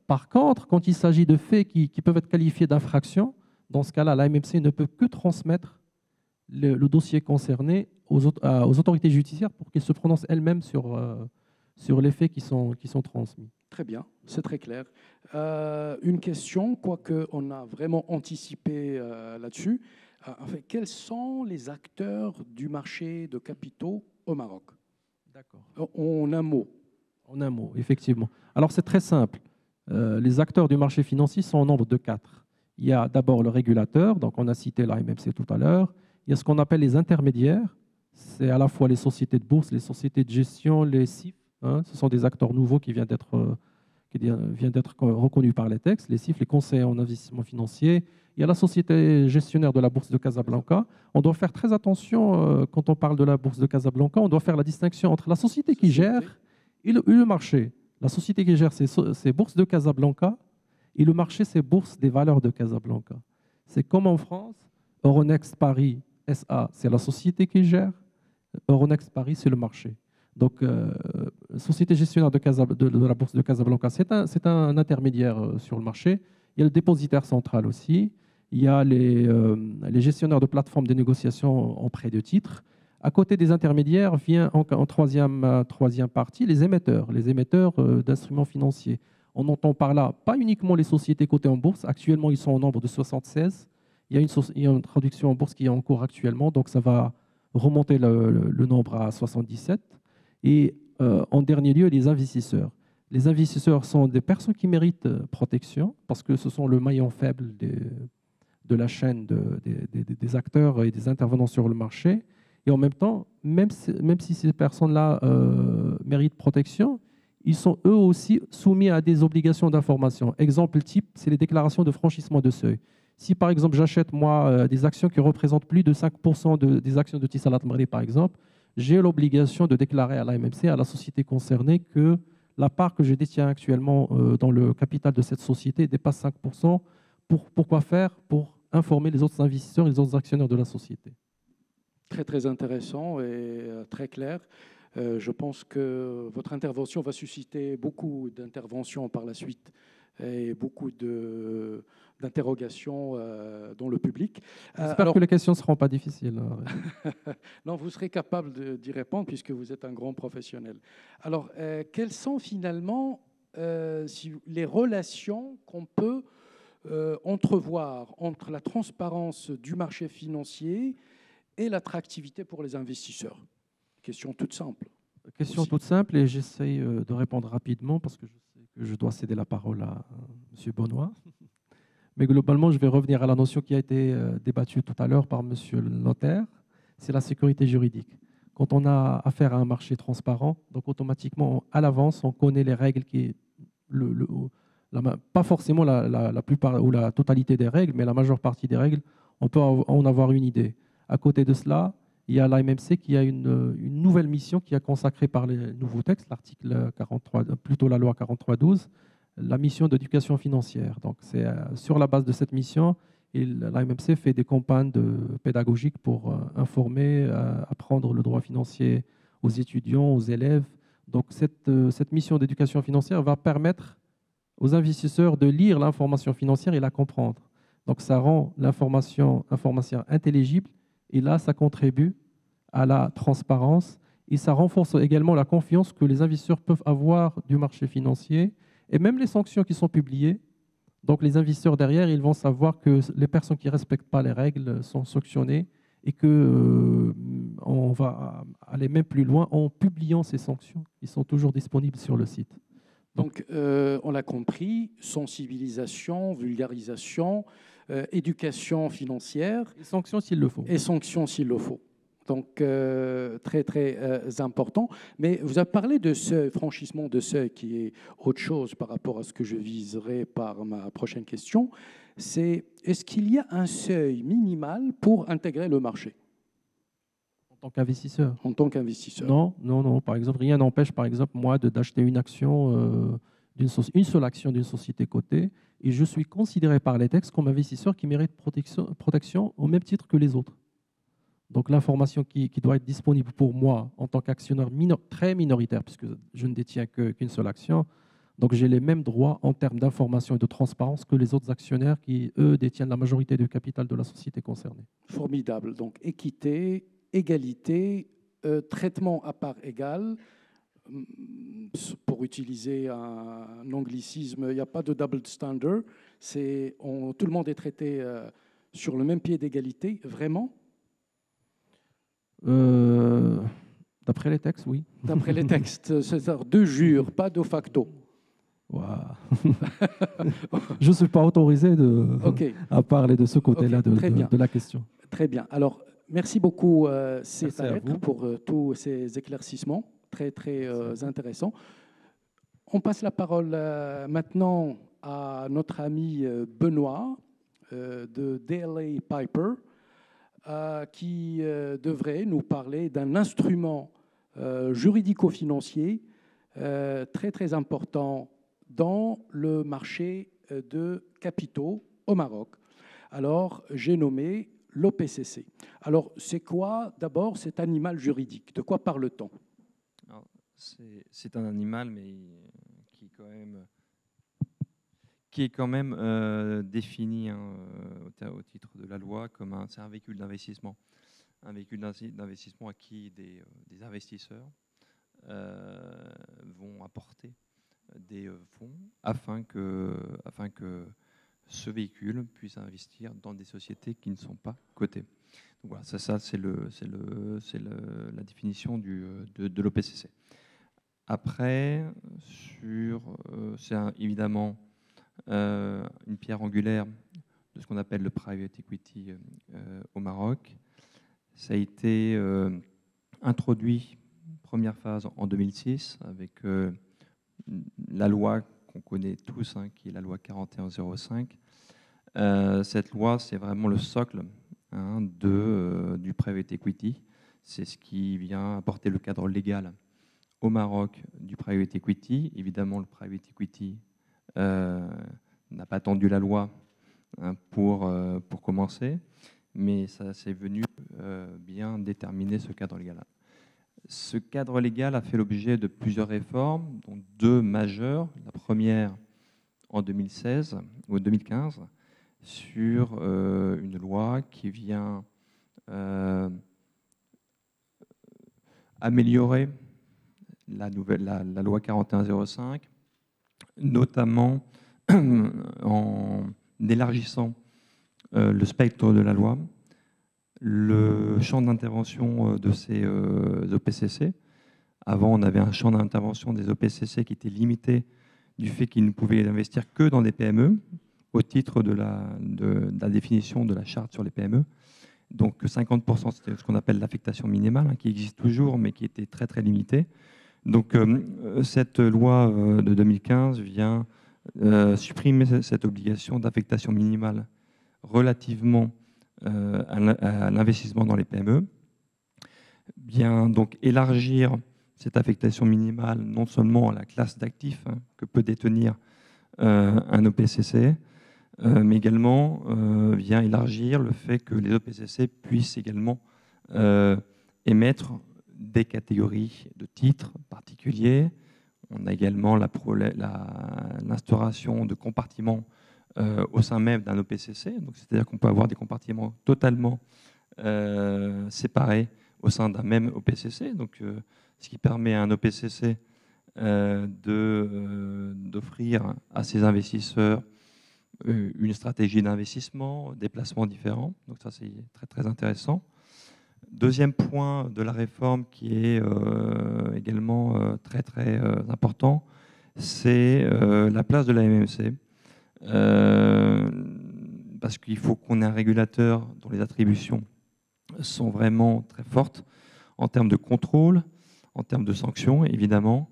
Par contre, quand il s'agit de faits qui peuvent être qualifiés d'infraction, dans ce cas-là, l'AMFC ne peut que transmettre le dossier concerné aux autorités judiciaires pour qu'elles se prononcent elles-mêmes sur les faits qui sont transmis. Très bien, c'est très clair. Une question, quoique on a vraiment anticipé là-dessus. En fait, quels sont les acteurs du marché de capitaux au Maroc? D'accord. En un mot. En un mot, effectivement. Alors, c'est très simple. Les acteurs du marché financier sont au nombre de 4. Il y a d'abord le régulateur, donc on a cité l'AMFC tout à l'heure. Il y a ce qu'on appelle les intermédiaires. C'est à la fois les sociétés de bourse, les sociétés de gestion, les CIF. Ce sont des acteurs nouveaux qui viennent d'être reconnus par les textes. Les CIF, les conseillers en investissement financier. Il y a la société gestionnaire de la bourse de Casablanca. On doit faire très attention quand on parle de la bourse de Casablanca. On doit faire la distinction entre la société qui gère et le marché. La société qui gère, c'est Bourse de Casablanca, et le marché, c'est Bourse des valeurs de Casablanca. C'est comme en France, Euronext Paris SA, c'est la société qui gère, Euronext Paris, c'est le marché. Donc, société gestionnaire de la Bourse de Casablanca, c'est un intermédiaire sur le marché. Il y a le dépositaire central aussi. Il y a les gestionnaires de plateformes de négociation en prêt de titres. À côté des intermédiaires, vient en troisième partie les émetteurs d'instruments financiers. On entend par là pas uniquement les sociétés cotées en bourse. Actuellement, ils sont au nombre de 76. Il y a une traduction en bourse qui est en cours actuellement, donc ça va remonter le nombre à 77. Et en dernier lieu, les investisseurs. Les investisseurs sont des personnes qui méritent protection parce que ce sont le maillon faible de la chaîne des acteurs et des intervenants sur le marché. Et en même temps, même si ces personnes-là méritent protection, ils sont eux aussi soumis à des obligations d'information. Exemple type, c'est les déclarations de franchissement de seuil. Si par exemple j'achète moi des actions qui représentent plus de 5% des actions de Tissalat Maghrib par exemple, j'ai l'obligation de déclarer à l'AMMC, à la société concernée, que la part que je détiens actuellement dans le capital de cette société dépasse 5%. Pourquoi faire? Pour informer les autres investisseurs et les autres actionnaires de la société. Très, très intéressant et très clair. Je pense que votre intervention va susciter beaucoup d'interventions par la suite et beaucoup d'interrogations dans le public. J'espère que les questions ne seront pas difficiles. Non, vous serez capable d'y répondre puisque vous êtes un grand professionnel. Alors, quelles sont finalement les relations qu'on peut entrevoir entre la transparence du marché financier et l'attractivité pour les investisseurs? Question toute simple. Question aussi. toute simple, et j'essaye de répondre rapidement parce que je sais que je dois céder la parole à M. Benoît. Mais globalement, je vais revenir à la notion qui a été débattue tout à l'heure par M. le notaire, c'est la sécurité juridique. Quand on a affaire à un marché transparent, donc automatiquement, à l'avance, on connaît les règles pas forcément la plupart ou la totalité des règles, mais la majeure partie des règles, on peut en avoir une idée. À côté de cela, il y a l'AMMC qui a une nouvelle mission qui est consacrée par les nouveaux textes, l'article 43, plutôt la loi 43/12, la mission d'éducation financière. Donc c'est sur la base de cette mission, l'AMMC fait des campagnes pédagogiques pour informer, apprendre le droit financier aux étudiants, aux élèves. Donc cette mission d'éducation financière va permettre aux investisseurs de lire l'information financière et la comprendre. Donc ça rend l'information intelligible. Et là, ça contribue à la transparence et ça renforce également la confiance que les investisseurs peuvent avoir du marché financier et même les sanctions qui sont publiées. Donc, les investisseurs derrière, ils vont savoir que les personnes qui ne respectent pas les règles sont sanctionnées et qu'on va aller même plus loin en publiant ces sanctions. Ils sont toujours disponibles sur le site. Donc, on l'a compris, sensibilisation, vulgarisation, éducation financière. Et sanctions s'il le faut. Et sanctions s'il le faut. Donc, très, très important. Mais vous avez parlé de ce franchissement de seuil qui est autre chose par rapport à ce que je viserai par ma prochaine question. C'est, est-ce qu'il y a un seuil minimal pour intégrer le marché? En tant qu'investisseur? En tant qu'investisseur. Non. Par exemple, rien n'empêche, par exemple, moi, d'acheter une action, une seule action d'une société cotée, et je suis considéré par les textes comme investisseur qui mérite protection au même titre que les autres. Donc l'information qui doit être disponible pour moi en tant qu'actionnaire très minoritaire, puisque je ne détiens qu'une seule action, Donc j'ai les mêmes droits en termes d'information et de transparence que les autres actionnaires qui, eux, détiennent la majorité du capital de la société concernée. Formidable. Donc équité, égalité, traitement à part égale. Pour utiliser un anglicisme, il n'y a pas de double standard. Tout le monde est traité sur le même pied d'égalité, vraiment? D'après les textes, oui. D'après les textes, c'est-à-dire de jure, pas de facto. Wow. Je ne suis pas autorisé à parler de ce côté-là de la question. Très bien. Alors, merci beaucoup, Merci à vous pour tous ces éclaircissements très, très intéressants. On passe la parole maintenant à notre ami Benoît de DLA Piper, qui devrait nous parler d'un instrument juridico-financier très, très important dans le marché de capitaux au Maroc. Alors, j'ai nommé l'OPCC. Alors, c'est quoi d'abord cet animal juridique? De quoi parle-t-on? C'est un animal, mais qui est quand même défini au titre de la loi comme c'est un véhicule d'investissement. Un véhicule d'investissement à qui des investisseurs vont apporter des fonds afin que ce véhicule puisse investir dans des sociétés qui ne sont pas cotées. Donc voilà, ça c'est la définition de l'OPCC. Après, c'est évidemment une pierre angulaire de ce qu'on appelle le private equity au Maroc. Ça a été introduit, première phase, en 2006, avec la loi qu'on connaît tous, qui est la loi 4105. Cette loi, c'est vraiment le socle du private equity. C'est ce qui vient apporter le cadre légal au Maroc du private equity. Évidemment, le private equity n'a pas attendu la loi pour commencer, mais ça c'est venu bien déterminer ce cadre légal. Ce cadre légal a fait l'objet de plusieurs réformes, dont deux majeures. La première en 2016 ou 2015 sur une loi qui vient améliorer la loi 4105, notamment en élargissant le spectre de la loi, le champ d'intervention de ces OPCC. Avant, on avait un champ d'intervention des OPCC qui était limité du fait qu'ils ne pouvaient investir que dans des PME, au titre de la définition de la charte sur les PME. Donc 50%, c'était ce qu'on appelle l'affectation minimale, qui existe toujours, mais qui était très très limitée. Donc cette loi de 2015 vient supprimer cette obligation d'affectation minimale relativement à l'investissement dans les PME, vient donc élargir cette affectation minimale non seulement à la classe d'actifs que peut détenir un OPCC, mais également vient élargir le fait que les OPCC puissent également émettre des catégories de titres particuliers. On a également l'instauration de compartiments au sein même d'un OPCC. C'est-à-dire qu'on peut avoir des compartiments totalement séparés au sein d'un même OPCC. Donc, ce qui permet à un OPCC d'offrir à ses investisseurs une stratégie d'investissement, des placements différents. Donc ça, c'est très, très intéressant. Deuxième point de la réforme qui est également très, très important, c'est la place de la MMC. Parce qu'il faut qu'on ait un régulateur dont les attributions sont vraiment très fortes en termes de contrôle, en termes de sanctions, évidemment.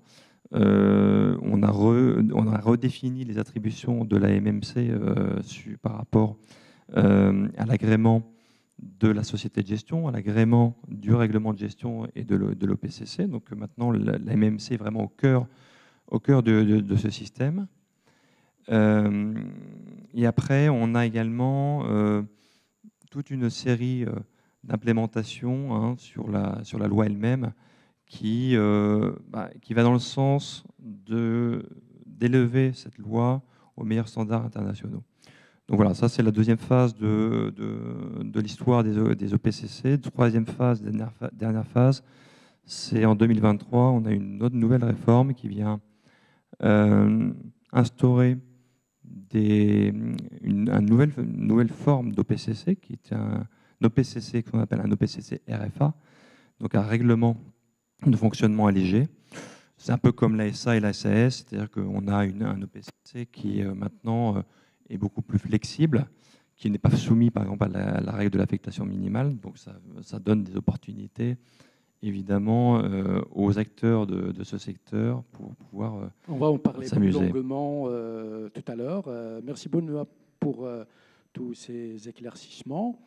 On a redéfini les attributions de la MMC par rapport à l'agrément de la société de gestion, à l'agrément du règlement de gestion et de l'OPCC. Donc maintenant, la MMC est vraiment au cœur de ce système. Et après, on a également toute une série d'implémentations sur la loi elle-même qui va dans le sens de d'élever cette loi aux meilleurs standards internationaux. Donc voilà, ça c'est la deuxième phase de l'histoire des EPCC. Troisième phase, dernière phase, c'est en 2023, on a une autre nouvelle réforme qui vient instaurer une nouvelle forme d'OPCC, qui est un OPCC qu'on appelle un OPCC RFA, donc un règlement de fonctionnement allégé. C'est un peu comme l'ASA et la SAS, c'est-à-dire qu'on a un OPCC qui maintenant est beaucoup plus flexible, qui n'est pas soumis par exemple à la règle de l'affectation minimale, donc ça donne des opportunités évidemment aux acteurs de ce secteur pour pouvoir on va en parler plus s'amuser. longuement tout à l'heure. Merci Benoît pour tous ces éclaircissements.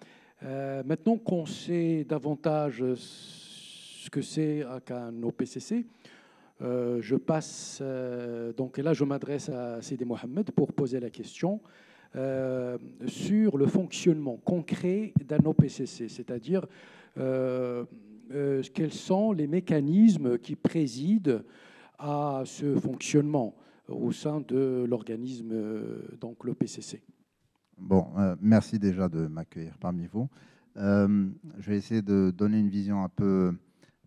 Maintenant qu'on sait davantage ce que c'est qu'un OPCC, je passe, donc et là je m'adresse à Sidi Mohamed pour poser la question sur le fonctionnement concret d'un OPCC, c'est-à-dire quels sont les mécanismes qui président à ce fonctionnement au sein de l'organisme, donc l'OPCC. Bon, merci déjà de m'accueillir parmi vous. Je vais essayer de donner une vision un peu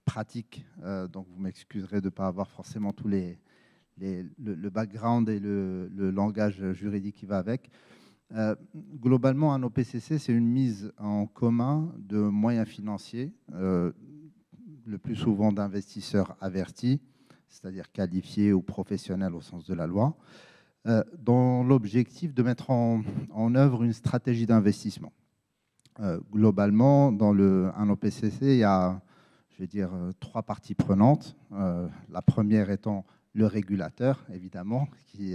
pratique, donc vous m'excuserez de ne pas avoir forcément tous le background et le langage juridique qui va avec. Globalement, un OPCC, c'est une mise en commun de moyens financiers, le plus souvent d'investisseurs avertis, c'est-à-dire qualifiés ou professionnels au sens de la loi, dans l'objectif de mettre en œuvre une stratégie d'investissement. Globalement, dans un OPCC, il y a, je vais dire, 3 parties prenantes. La première étant le régulateur, évidemment, qui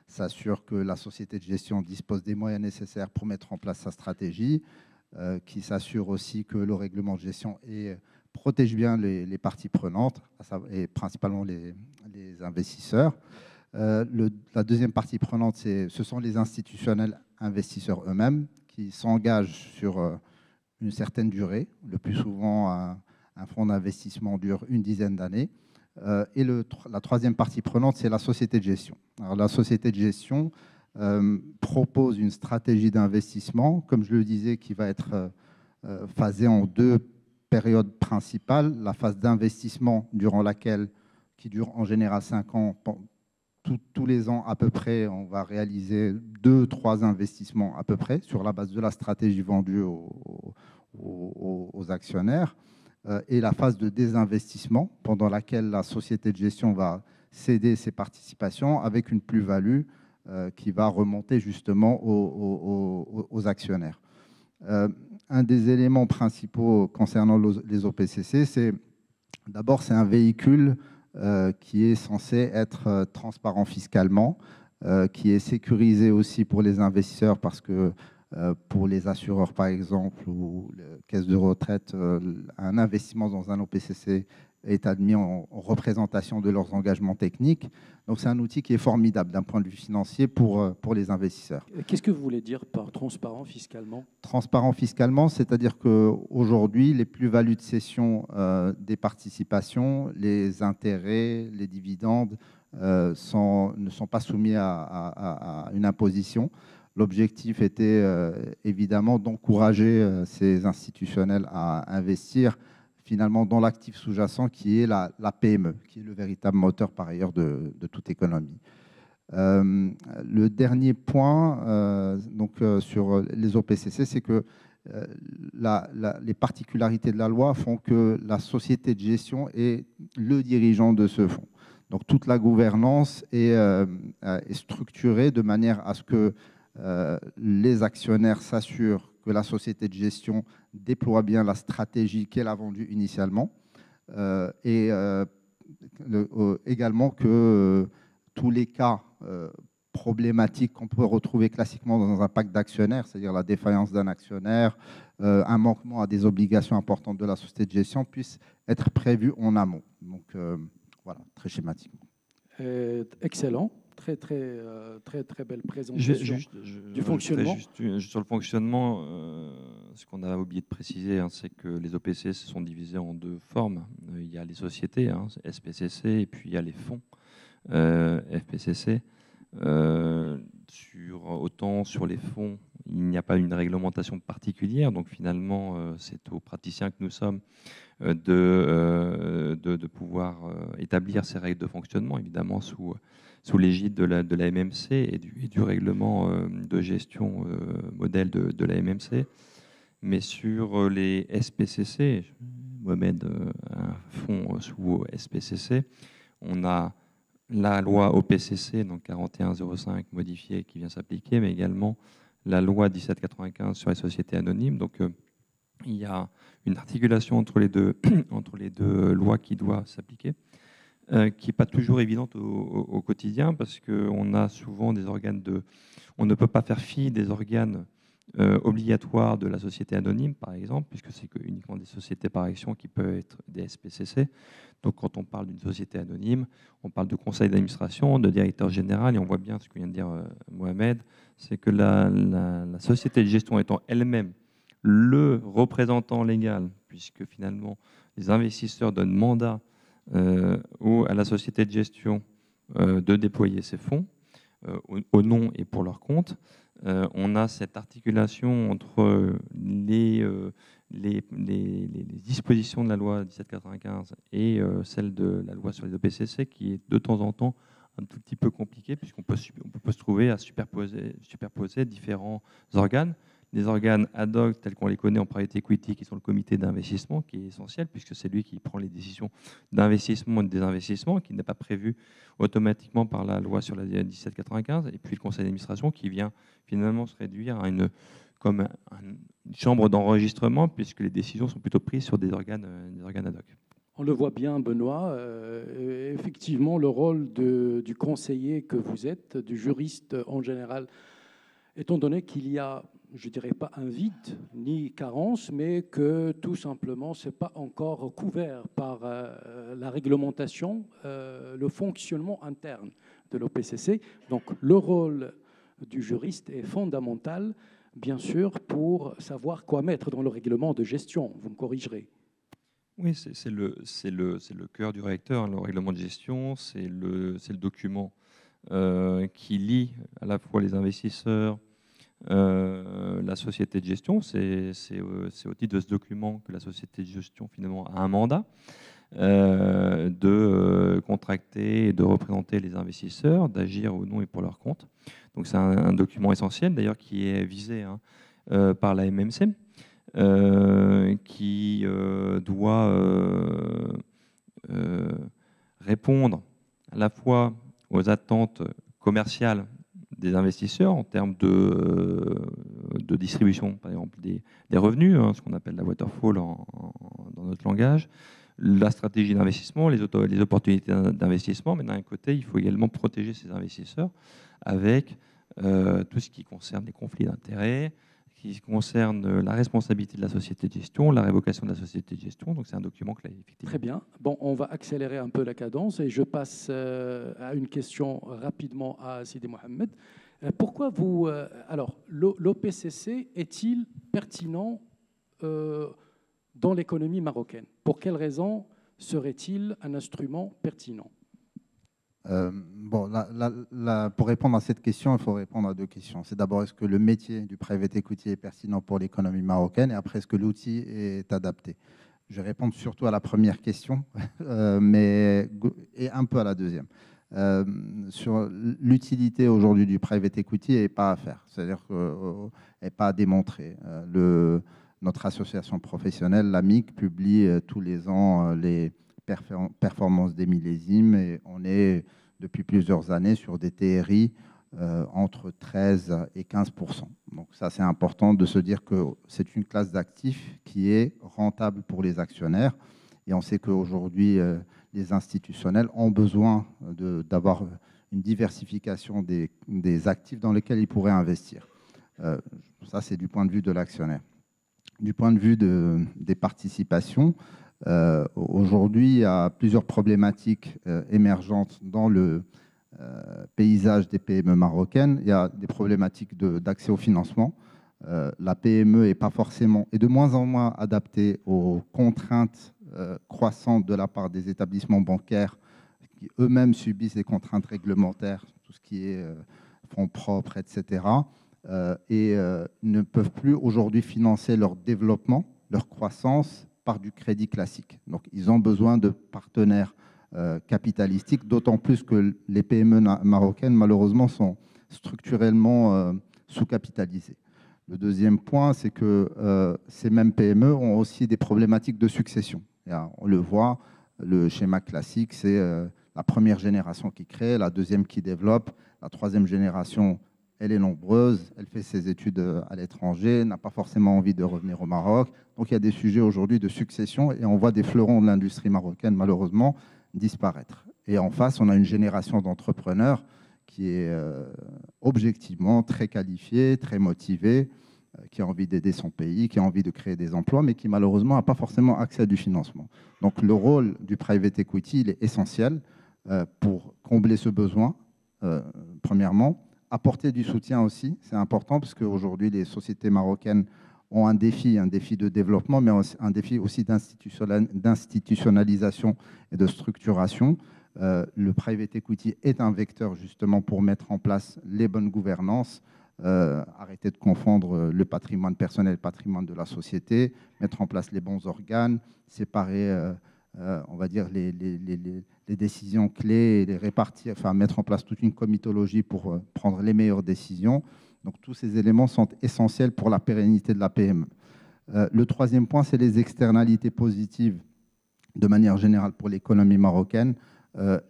s'assure que la société de gestion dispose des moyens nécessaires pour mettre en place sa stratégie, qui s'assure aussi que le règlement de gestion protège bien les parties prenantes, et principalement les investisseurs. La deuxième partie prenante, ce sont les institutionnels investisseurs eux-mêmes qui s'engagent sur une certaine durée. Le plus souvent, un fonds d'investissement dure une dizaine d'années. Et la troisième partie prenante, c'est la société de gestion. Alors, la société de gestion propose une stratégie d'investissement, comme je le disais, qui va être phasée en 2 périodes principales. La phase d'investissement qui dure en général 5 ans. Tous les ans à peu près, on va réaliser 2-3 investissements à peu près sur la base de la stratégie vendue aux actionnaires. Et la phase de désinvestissement, pendant laquelle la société de gestion va céder ses participations avec une plus-value qui va remonter justement aux actionnaires. Un des éléments principaux concernant les OPCC, c'est un véhicule qui est censé être transparent fiscalement, qui est sécurisé aussi pour les investisseurs parce que pour les assureurs, par exemple, ou les caisses de retraite, un investissement dans un OPCC est admis en représentation de leurs engagements techniques. Donc, c'est un outil qui est formidable d'un point de vue financier pour les investisseurs. Qu'est-ce que vous voulez dire par transparent fiscalement ? Transparent fiscalement, c'est-à-dire qu'aujourd'hui, les plus-values de cession des participations, les intérêts, les dividendes ne sont pas soumis à une imposition. L'objectif était évidemment d'encourager ces institutionnels à investir finalement dans l'actif sous-jacent qui est la PME, qui est le véritable moteur par ailleurs de toute économie. Le dernier point sur les OPCC, c'est que les particularités de la loi font que la société de gestion est le dirigeant de ce fonds. Donc toute la gouvernance est structurée de manière à ce que les actionnaires s'assurent que la société de gestion déploie bien la stratégie qu'elle a vendue initialement et également que tous les cas problématiques qu'on peut retrouver classiquement dans un pacte d'actionnaires, c'est-à-dire la défaillance d'un actionnaire, un manquement à des obligations importantes de la société de gestion, puissent être prévus en amont. Donc voilà, très schématiquement. Excellent. Très belle présentation du fonctionnement. Juste sur le fonctionnement, ce qu'on a oublié de préciser, c'est que les OPCC sont divisés en 2 formes. Il y a les sociétés, SPCC, et puis il y a les fonds FPCC. Autant sur les fonds, il n'y a pas une réglementation particulière, donc finalement, c'est aux praticiens que nous sommes de pouvoir établir ces règles de fonctionnement, évidemment sous l'égide de la MMC et du règlement de gestion modèle de la MMC. Mais sur les SPCC, Mohamed un fonds sous SPCC, on a la loi OPCC, donc 4105 modifiée, qui vient s'appliquer, mais également la loi 1795 sur les sociétés anonymes. Donc il y a une articulation entre les deux, entre les deux lois qui doivent s'appliquer, qui n'est pas toujours évidente au quotidien, parce qu'on a souvent des organes de... On ne peut pas faire fi des organes obligatoires de la société anonyme, par exemple, puisque c'est uniquement des sociétés par action qui peuvent être des SPCC. Donc quand on parle d'une société anonyme, on parle de conseil d'administration, de directeur général, et on voit bien ce que vient de dire Mohamed, c'est que la société de gestion étant elle-même le représentant légal, puisque finalement les investisseurs donnent mandat à la société de gestion de déployer ses fonds au nom et pour leur compte. On a cette articulation entre les dispositions de la loi 1795 et celle de la loi sur les OPCC qui est de temps en temps un tout petit peu compliquée, puisqu'on peut se trouver à superposer différents organes. Des organes ad hoc tels qu'on les connaît en private equity, qui sont le comité d'investissement, qui est essentiel, puisque c'est lui qui prend les décisions d'investissement et de désinvestissement, qui n'est pas prévu automatiquement par la loi sur la 1795, et puis le conseil d'administration qui vient finalement se réduire à une chambre d'enregistrement, puisque les décisions sont plutôt prises sur des organes ad hoc. On le voit bien, Benoît. Effectivement, le rôle du conseiller que vous êtes, du juriste en général, étant donné qu'il y a, je ne dirais pas un vide ni carence, mais que tout simplement, ce n'est pas encore couvert par la réglementation, le fonctionnement interne de l'OPCC. Donc, le rôle du juriste est fondamental, bien sûr, pour savoir quoi mettre dans le règlement de gestion. Vous me corrigerez. Oui, c'est le cœur du réacteur, hein, le règlement de gestion, c'est le document qui lie à la fois les investisseurs, la société de gestion. C'est au titre de ce document que la société de gestion finalement a un mandat de contracter et de représenter les investisseurs, d'agir au nom et pour leur compte. Donc c'est un document essentiel d'ailleurs qui est visé par la MMC. Qui doit répondre à la fois aux attentes commerciales des investisseurs en termes de distribution, par exemple, des revenus, hein, ce qu'on appelle la waterfall dans notre langage, la stratégie d'investissement, les opportunités d'investissement, mais d'un côté, il faut également protéger ces investisseurs avec tout ce qui concerne les conflits d'intérêts, qui concerne la responsabilité de la société de gestion, la révocation de la société de gestion. Donc, c'est un document clé, effectivement. Très bien. Bon, on va accélérer un peu la cadence et je passe à une question rapidement à Sidi Mohamed. Pourquoi vous... alors, l'OPCC est-il pertinent dans l'économie marocaine? Pour quelles raisons serait-il un instrument pertinent? Bon, pour répondre à cette question, il faut répondre à deux questions. C'est d'abord, est-ce que le métier du private equity est pertinent pour l'économie marocaine? Et après, est-ce que l'outil est adapté? Je vais répondre surtout à la première question, et un peu à la deuxième. Sur l'utilité aujourd'hui du private equity n'est pas à faire, c'est-à-dire qu'elle n'est pas à démontrer. Notre association professionnelle, l'AMIC, publie tous les ans les performances des millésimes et on est depuis plusieurs années sur des TRI entre 13 et 15%. Donc ça, c'est important de se dire que c'est une classe d'actifs qui est rentable pour les actionnaires et on sait qu'aujourd'hui, les institutionnels ont besoin d'avoir une diversification des actifs dans lesquels ils pourraient investir. Ça, c'est du point de vue de l'actionnaire. Du point de vue des participations, aujourd'hui, il y a plusieurs problématiques émergentes dans le paysage des PME marocaines. Il y a des problématiques d'accès au financement. La PME est de moins en moins adaptée aux contraintes croissantes de la part des établissements bancaires qui eux-mêmes subissent des contraintes réglementaires, tout ce qui est fonds propres, etc., ne peuvent plus aujourd'hui financer leur développement, leur croissance par du crédit classique. Donc, ils ont besoin de partenaires capitalistiques, d'autant plus que les PME marocaines, malheureusement, sont structurellement sous-capitalisées. Le deuxième point, c'est que ces mêmes PME ont aussi des problématiques de succession. On le voit, le schéma classique, c'est la première génération qui crée, la deuxième qui développe, la troisième génération, elle est nombreuse, elle fait ses études à l'étranger, n'a pas forcément envie de revenir au Maroc. Donc il y a des sujets aujourd'hui de succession et on voit des fleurons de l'industrie marocaine, malheureusement, disparaître. Et en face, on a une génération d'entrepreneurs qui est objectivement très qualifiée, très motivée, qui a envie d'aider son pays, qui a envie de créer des emplois, mais qui malheureusement n'a pas forcément accès à du financement. Donc le rôle du private equity, il est essentiel pour combler ce besoin, premièrement. Apporter du soutien aussi, c'est important, parce qu'aujourd'hui, les sociétés marocaines ont un défi de développement, mais un défi aussi d'institutionnalisation et de structuration. Le private equity est un vecteur justement pour mettre en place les bonnes gouvernances, arrêter de confondre le patrimoine personnel et le patrimoine de la société, mettre en place les bons organes, séparer, on va dire, les décisions clés et les répartir, enfin mettre en place toute une comitologie pour prendre les meilleures décisions. Donc tous ces éléments sont essentiels pour la pérennité de la PME. Le troisième point, c'est les externalités positives de manière générale pour l'économie marocaine.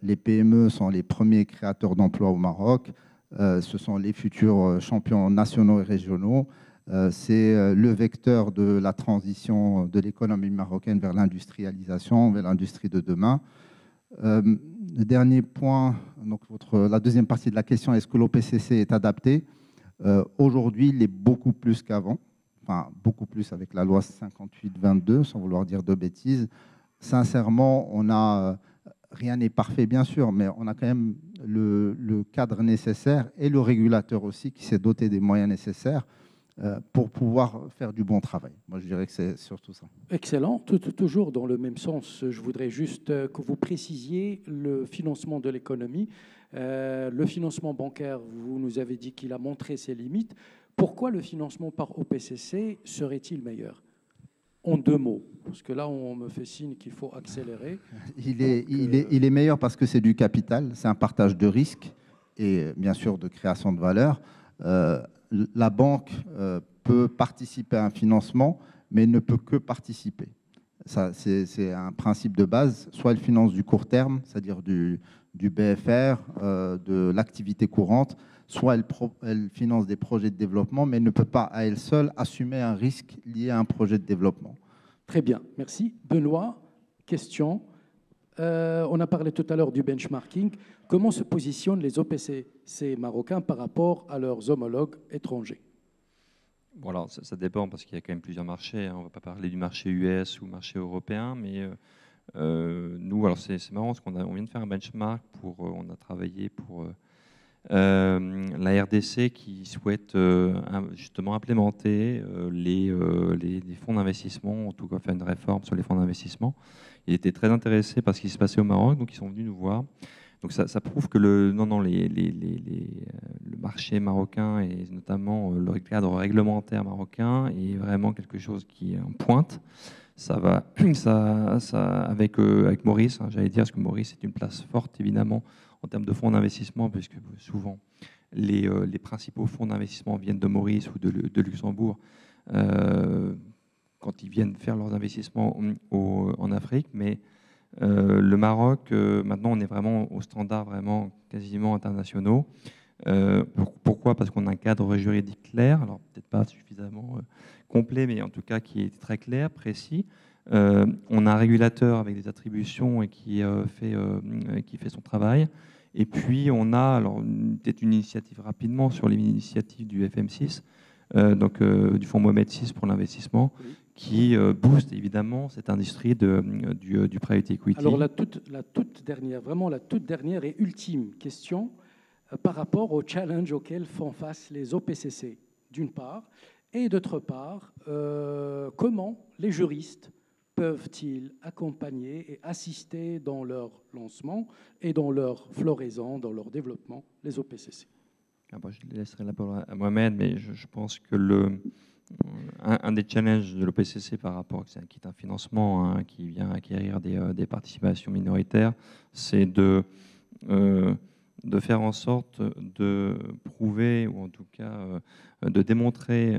Les PME sont les premiers créateurs d'emplois au Maroc. Ce sont les futurs champions nationaux et régionaux. C'est le vecteur de la transition de l'économie marocaine vers l'industrialisation, vers l'industrie de demain. Le dernier point, donc la deuxième partie de la question, est-ce que l'OPCC est adapté? Aujourd'hui, il est beaucoup plus qu'avant, enfin beaucoup plus avec la loi 58-22, sans vouloir dire de bêtises. Sincèrement, rien n'est parfait, bien sûr, mais on a quand même le cadre nécessaire et le régulateur aussi qui s'est doté des moyens nécessaires pour pouvoir faire du bon travail. Moi, je dirais que c'est surtout ça. Excellent. Toujours dans le même sens, je voudrais juste que vous précisiez le financement de l'économie. Le financement bancaire, vous nous avez dit qu'il a montré ses limites. Pourquoi le financement par OPCC serait-il meilleur? En deux mots, parce que là, on me fait signe qu'il faut accélérer. Il est meilleur parce que c'est du capital, c'est un partage de risques et bien sûr de création de valeur. La banque peut participer à un financement, mais ne peut que participer. Ça, c'est un principe de base. Soit elle finance du court terme, c'est-à-dire du BFR, de l'activité courante, soit elle finance des projets de développement, mais ne peut pas à elle seule assumer un risque lié à un projet de développement. Très bien, merci. Benoît, question. On a parlé tout à l'heure du benchmarking. Comment se positionnent les OPCC marocains par rapport à leurs homologues étrangers? Voilà, ça dépend parce qu'il y a quand même plusieurs marchés. On ne va pas parler du marché US ou marché européen, mais nous, alors c'est marrant parce qu'on vient de faire un benchmark on a travaillé pour la RDC qui souhaite justement implémenter les fonds d'investissement, en tout cas faire une réforme sur les fonds d'investissement. Ils étaient très intéressés par ce qui se passait au Maroc, donc ils sont venus nous voir. Donc ça prouve que le marché marocain et notamment le cadre réglementaire marocain est vraiment quelque chose qui est en pointe. Ça va, avec Maurice, hein, j'allais dire, parce que Maurice est une place forte évidemment en termes de fonds d'investissement, puisque souvent les principaux fonds d'investissement viennent de Maurice ou de Luxembourg quand ils viennent faire leurs investissements en Afrique. Mais le Maroc, maintenant, on est vraiment au standard vraiment quasiment internationaux. Pourquoi? Parce qu'on a un cadre juridique clair, alors peut-être pas suffisamment complet, mais en tout cas qui est très clair, précis. On a un régulateur avec des attributions et qui fait son travail. Et puis on a alors peut-être une initiative rapidement sur l'initiative du FM6, du fonds Mohamed VI pour l'investissement, qui booste évidemment cette industrie du private equity. Alors la toute dernière et ultime question par rapport au challenge auquel font face les OPCC, d'une part, et d'autre part, comment les juristes peuvent-ils accompagner et assister dans leur lancement et dans leur floraison, dans leur développement, les OPCC? Je laisserai la parole à Mohamed, mais je pense que un des challenges de l'OPCC par rapport, qui est un financement qui vient acquérir des participations minoritaires, c'est de faire en sorte de prouver, ou en tout cas de démontrer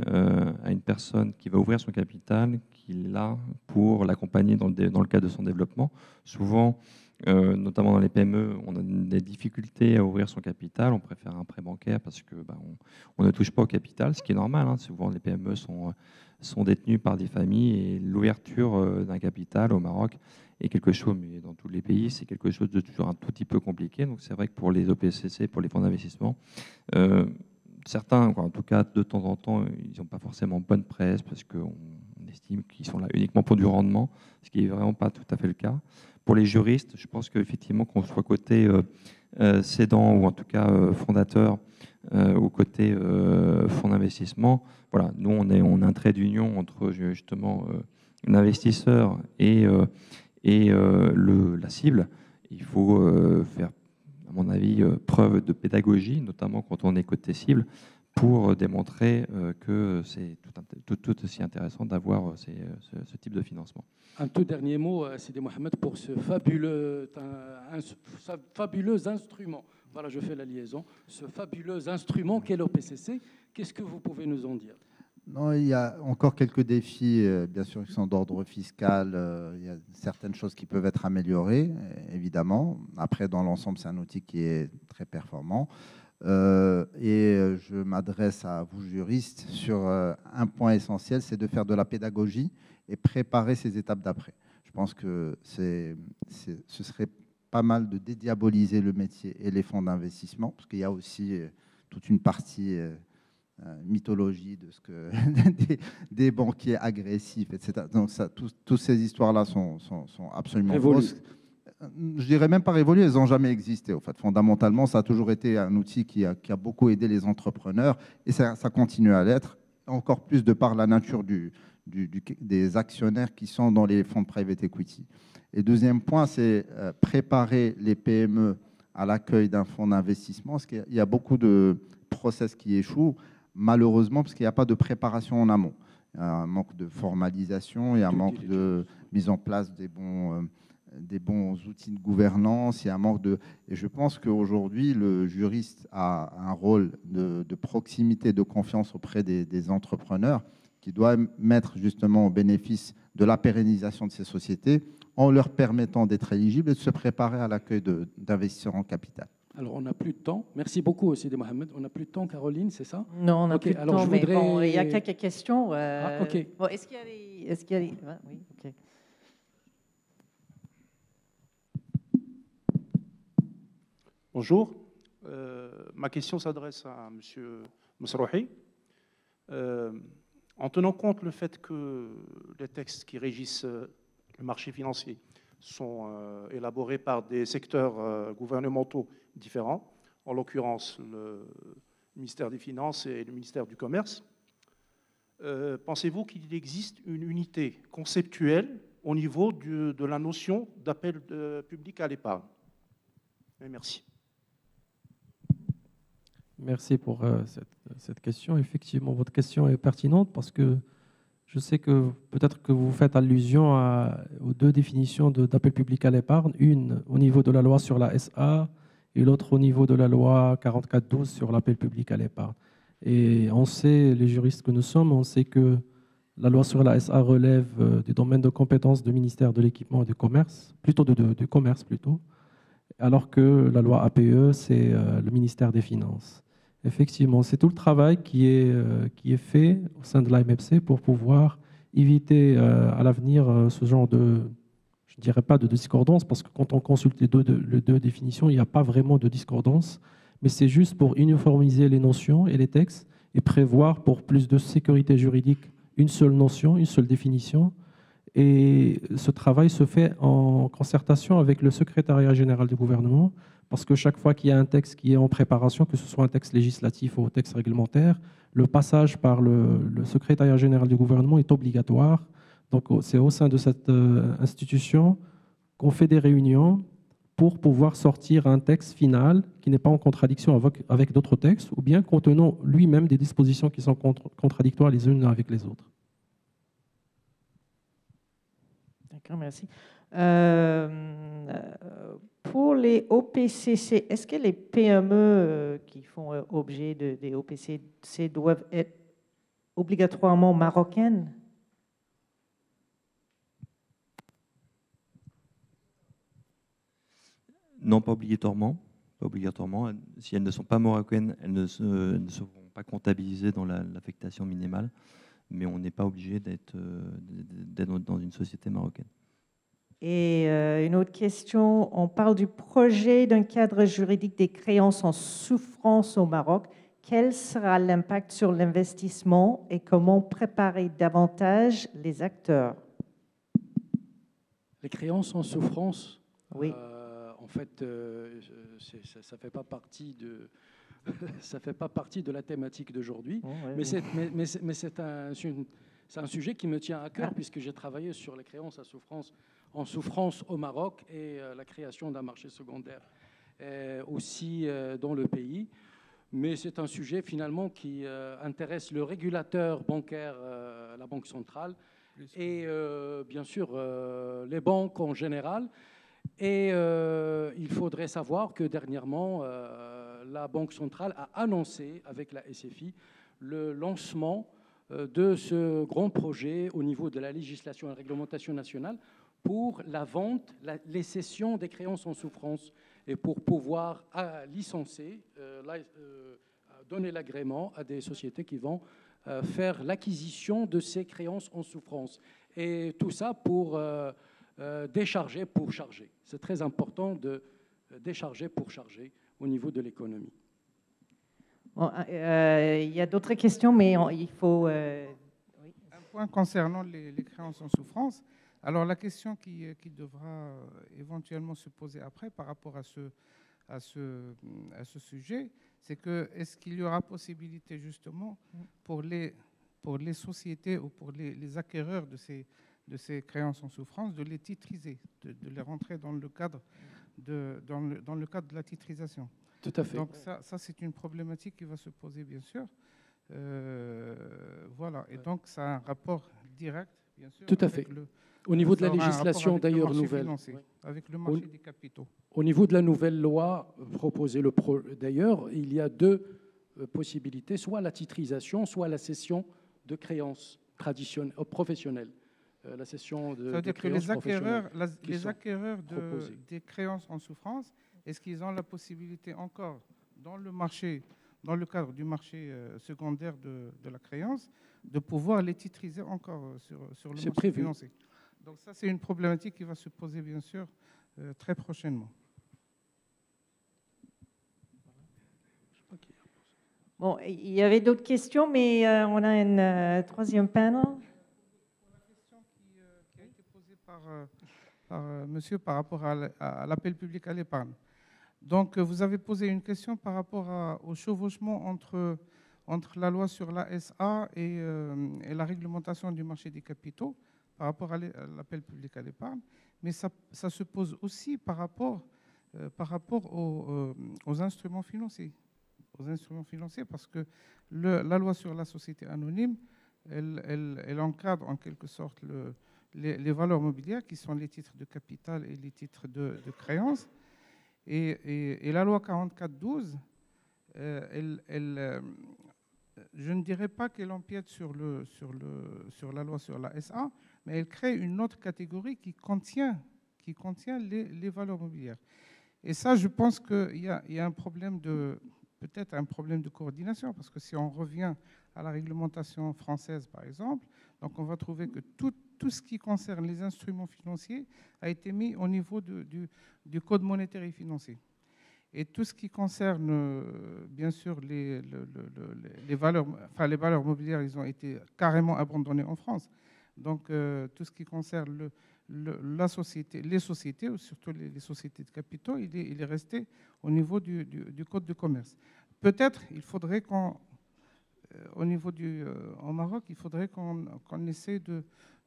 à une personne qui va ouvrir son capital qu'il est là pour l'accompagner dans le cadre de son développement. Souvent, notamment dans les PME, on a des difficultés à ouvrir son capital. On préfère un prêt bancaire parce que on ne touche pas au capital, ce qui est normal. Souvent, les PME sont détenues par des familles et l'ouverture d'un capital au Maroc est quelque chose, mais dans tous les pays, c'est quelque chose de toujours un tout petit peu compliqué. Donc, c'est vrai que pour les OPCC, pour les fonds d'investissement, certains, en tout cas, de temps en temps, ils n'ont pas forcément bonne presse parce qu'on estime qu'ils sont là uniquement pour du rendement, ce qui n'est vraiment pas tout à fait le cas. Pour les juristes, je pense qu'effectivement, qu'on soit côté cédant ou en tout cas fondateur ou côté fonds d'investissement, voilà, nous, on a un trait d'union entre justement l'investisseur et la cible. Il faut faire, à mon avis, preuve de pédagogie, notamment quand on est côté cible, pour démontrer que c'est tout aussi intéressant d'avoir ce type de financement. Un tout dernier mot, Sidi Mohamed, pour ce fabuleux instrument. Voilà, je fais la liaison. Ce fabuleux instrument qu'est l'OPCC, qu'est-ce que vous pouvez nous en dire? Non, il y a encore quelques défis, bien sûr, qui sont d'ordre fiscal. Il y a certaines choses qui peuvent être améliorées, évidemment. Après, dans l'ensemble, c'est un outil qui est très performant. Et je m'adresse à vous, juristes, sur un point essentiel, c'est de faire de la pédagogie et préparer ces étapes d'après. Je pense que ce serait pas mal de dédiaboliser le métier et les fonds d'investissement, parce qu'il y a aussi toute une partie mythologie de ce que des banquiers agressifs, etc. Donc toutes ces histoires-là sont absolument fausses. Je dirais même pas révolues, elles n'ont jamais existé. En fait, fondamentalement, ça a toujours été un outil qui a beaucoup aidé les entrepreneurs et ça continue à l'être, encore plus de par la nature des actionnaires qui sont dans les fonds de private equity. Et deuxième point, c'est préparer les PME à l'accueil d'un fonds d'investissement, parce qu'il y a beaucoup de process qui échouent, malheureusement, parce qu'il n'y a pas de préparation en amont. Il y a un manque de formalisation, il y a un manque de mise en place des bons outils de gouvernance, il y a un manque de... Et je pense qu'aujourd'hui, le juriste a un rôle de proximité, de confiance auprès des entrepreneurs qui doit mettre justement au bénéfice de la pérennisation de ces sociétés en leur permettant d'être éligibles et de se préparer à l'accueil d'investisseurs en capital. Alors, on n'a plus de temps. Merci beaucoup, Sidi Mohamed. On n'a plus de temps, Caroline, c'est ça? Non, on n'a plus de temps, mais bon, il y a quelques questions. OK. Bon, est-ce qu'il y a des... Oui, OK. Bonjour. Ma question s'adresse à M. Msrouhi. En tenant compte le fait que les textes qui régissent le marché financier sont élaborés par des secteurs gouvernementaux différents, en l'occurrence le ministère des Finances et le ministère du Commerce, pensez-vous qu'il existe une unité conceptuelle au niveau de la notion d'appel public à l'épargne? Merci. Merci pour cette question. Effectivement, votre question est pertinente parce que je sais que peut-être que vous faites allusion aux deux définitions d'appel public à l'épargne, une au niveau de la loi sur la SA et l'autre au niveau de la loi 44-12 sur l'appel public à l'épargne. Et on sait, les juristes que nous sommes, on sait que la loi sur la SA relève des domaines de compétences du ministère de l'Équipement et du Commerce, plutôt du Commerce plutôt, alors que la loi APE, c'est le ministère des Finances. Effectivement, c'est tout le travail qui est fait au sein de l'AMFC pour pouvoir éviter à l'avenir ce genre de, je ne dirais pas de discordance, parce que quand on consulte les deux définitions, il n'y a pas vraiment de discordance, mais c'est juste pour uniformiser les notions et les textes et prévoir pour plus de sécurité juridique une seule notion, une seule définition. Et ce travail se fait en concertation avec le secrétariat général du gouvernement, parce que chaque fois qu'il y a un texte qui est en préparation, que ce soit un texte législatif ou un texte réglementaire, le passage par le secrétariat général du gouvernement est obligatoire. Donc, c'est au sein de cette institution qu'on fait des réunions pour pouvoir sortir un texte final qui n'est pas en contradiction avec d'autres textes ou bien contenant lui-même des dispositions qui sont contradictoires les unes avec les autres. D'accord, merci. Pour les OPCC, est-ce que les PME qui font objet des OPCC doivent être obligatoirement marocaines? Non, pas obligatoirement. Pas obligatoirement. Si elles ne sont pas marocaines, elles ne seront pas comptabilisées dans l'affectation minimale, mais on n'est pas obligé d'être dans une société marocaine. Et une autre question, on parle du projet d'un cadre juridique des créances en souffrance au Maroc. Quel sera l'impact sur l'investissement et comment préparer davantage les acteurs? Les créances en souffrance, Oui. en fait, ça fait pas partie de ça fait pas partie de la thématique d'aujourd'hui, Oh, ouais, mais c'est un sujet qui me tient à cœur puisque j'ai travaillé sur les créances en souffrance au Maroc et la création d'un marché secondaire aussi dans le pays. Mais c'est un sujet finalement qui intéresse le régulateur bancaire, la Banque centrale, et bien sûr les banques en général. Et il faudrait savoir que dernièrement, la Banque centrale a annoncé avec la SFI le lancement de ce grand projet au niveau de la législation et la réglementation nationale pour la vente, les cessions des créances en souffrance et pour pouvoir licencier, donner l'agrément à des sociétés qui vont faire l'acquisition de ces créances en souffrance. Et tout ça pour décharger pour charger. C'est très important de décharger pour charger au niveau de l'économie. Bon, il y a d'autres questions, mais il faut... Oui. Un point concernant les créances en souffrance. Alors la question qui devra éventuellement se poser après par rapport à ce sujet, c'est que est-ce qu'il y aura possibilité justement pour les sociétés ou pour les acquéreurs de ces créances en souffrance de les titriser, de les rentrer dans le cadre de la titrisation. Tout à fait. Donc ça c'est une problématique qui va se poser bien sûr. Voilà. Et donc ça a un rapport direct, bien sûr. Tout à fait. Au niveau de la législation d'ailleurs nouvelle. Avec le marché des capitaux. Au niveau de la nouvelle loi proposée, d'ailleurs, il y a deux possibilités, soit la titrisation, soit la cession de créances traditionnelles, professionnelles. La cession de C'est-à-dire que les acquéreurs des créances en souffrance, est-ce qu'ils ont la possibilité encore, dans le cadre du marché secondaire de la créance, de pouvoir les titriser encore sur le marché financier? Donc ça, c'est une problématique qui va se poser, bien sûr, très prochainement. Bon, il y avait d'autres questions, mais on a une troisième panel. Pour la question qui a été posée par monsieur par rapport à l'appel public à l'épargne. Donc, vous avez posé une question par rapport au chevauchement entre la loi sur l'ASA et la réglementation du marché des capitaux par rapport à l'appel public à l'épargne. Mais ça se pose aussi par rapport aux instruments financiers. Parce que la loi sur la société anonyme, elle encadre en quelque sorte les valeurs mobilières qui sont les titres de capital et les titres de créance. Et la loi 44-12, je ne dirais pas qu'elle empiète sur la loi sur la SA, mais elle crée une autre catégorie qui contient les valeurs mobilières. Et ça, je pense qu'il y a un problème peut-être un problème de coordination, parce que si on revient à la réglementation française, par exemple, donc on va trouver que tout ce qui concerne les instruments financiers a été mis au niveau du Code monétaire et financier. Et tout ce qui concerne, bien sûr, les valeurs mobilières, ils ont été carrément abandonnés en France. Donc, tout ce qui concerne les sociétés, ou surtout les sociétés de capitaux, il est resté au niveau du Code de commerce. Peut-être il faudrait au niveau au Maroc, il faudrait qu'on essaie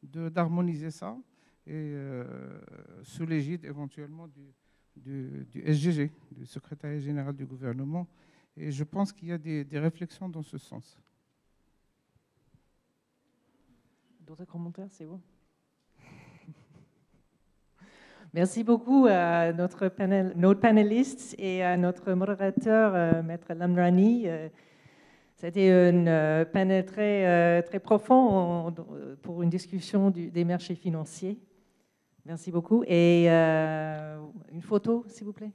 d'harmoniser ça et sous l'égide éventuellement du SGG, du secrétariat général du gouvernement. Et je pense qu'il y a des réflexions dans ce sens. D'autres commentaires, c'est bon. Merci beaucoup à notre panélistes et à notre modérateur, Maître Lamrani. C'était un panel très profond pour une discussion des marchés financiers. Merci beaucoup. Et une photo, s'il vous plaît.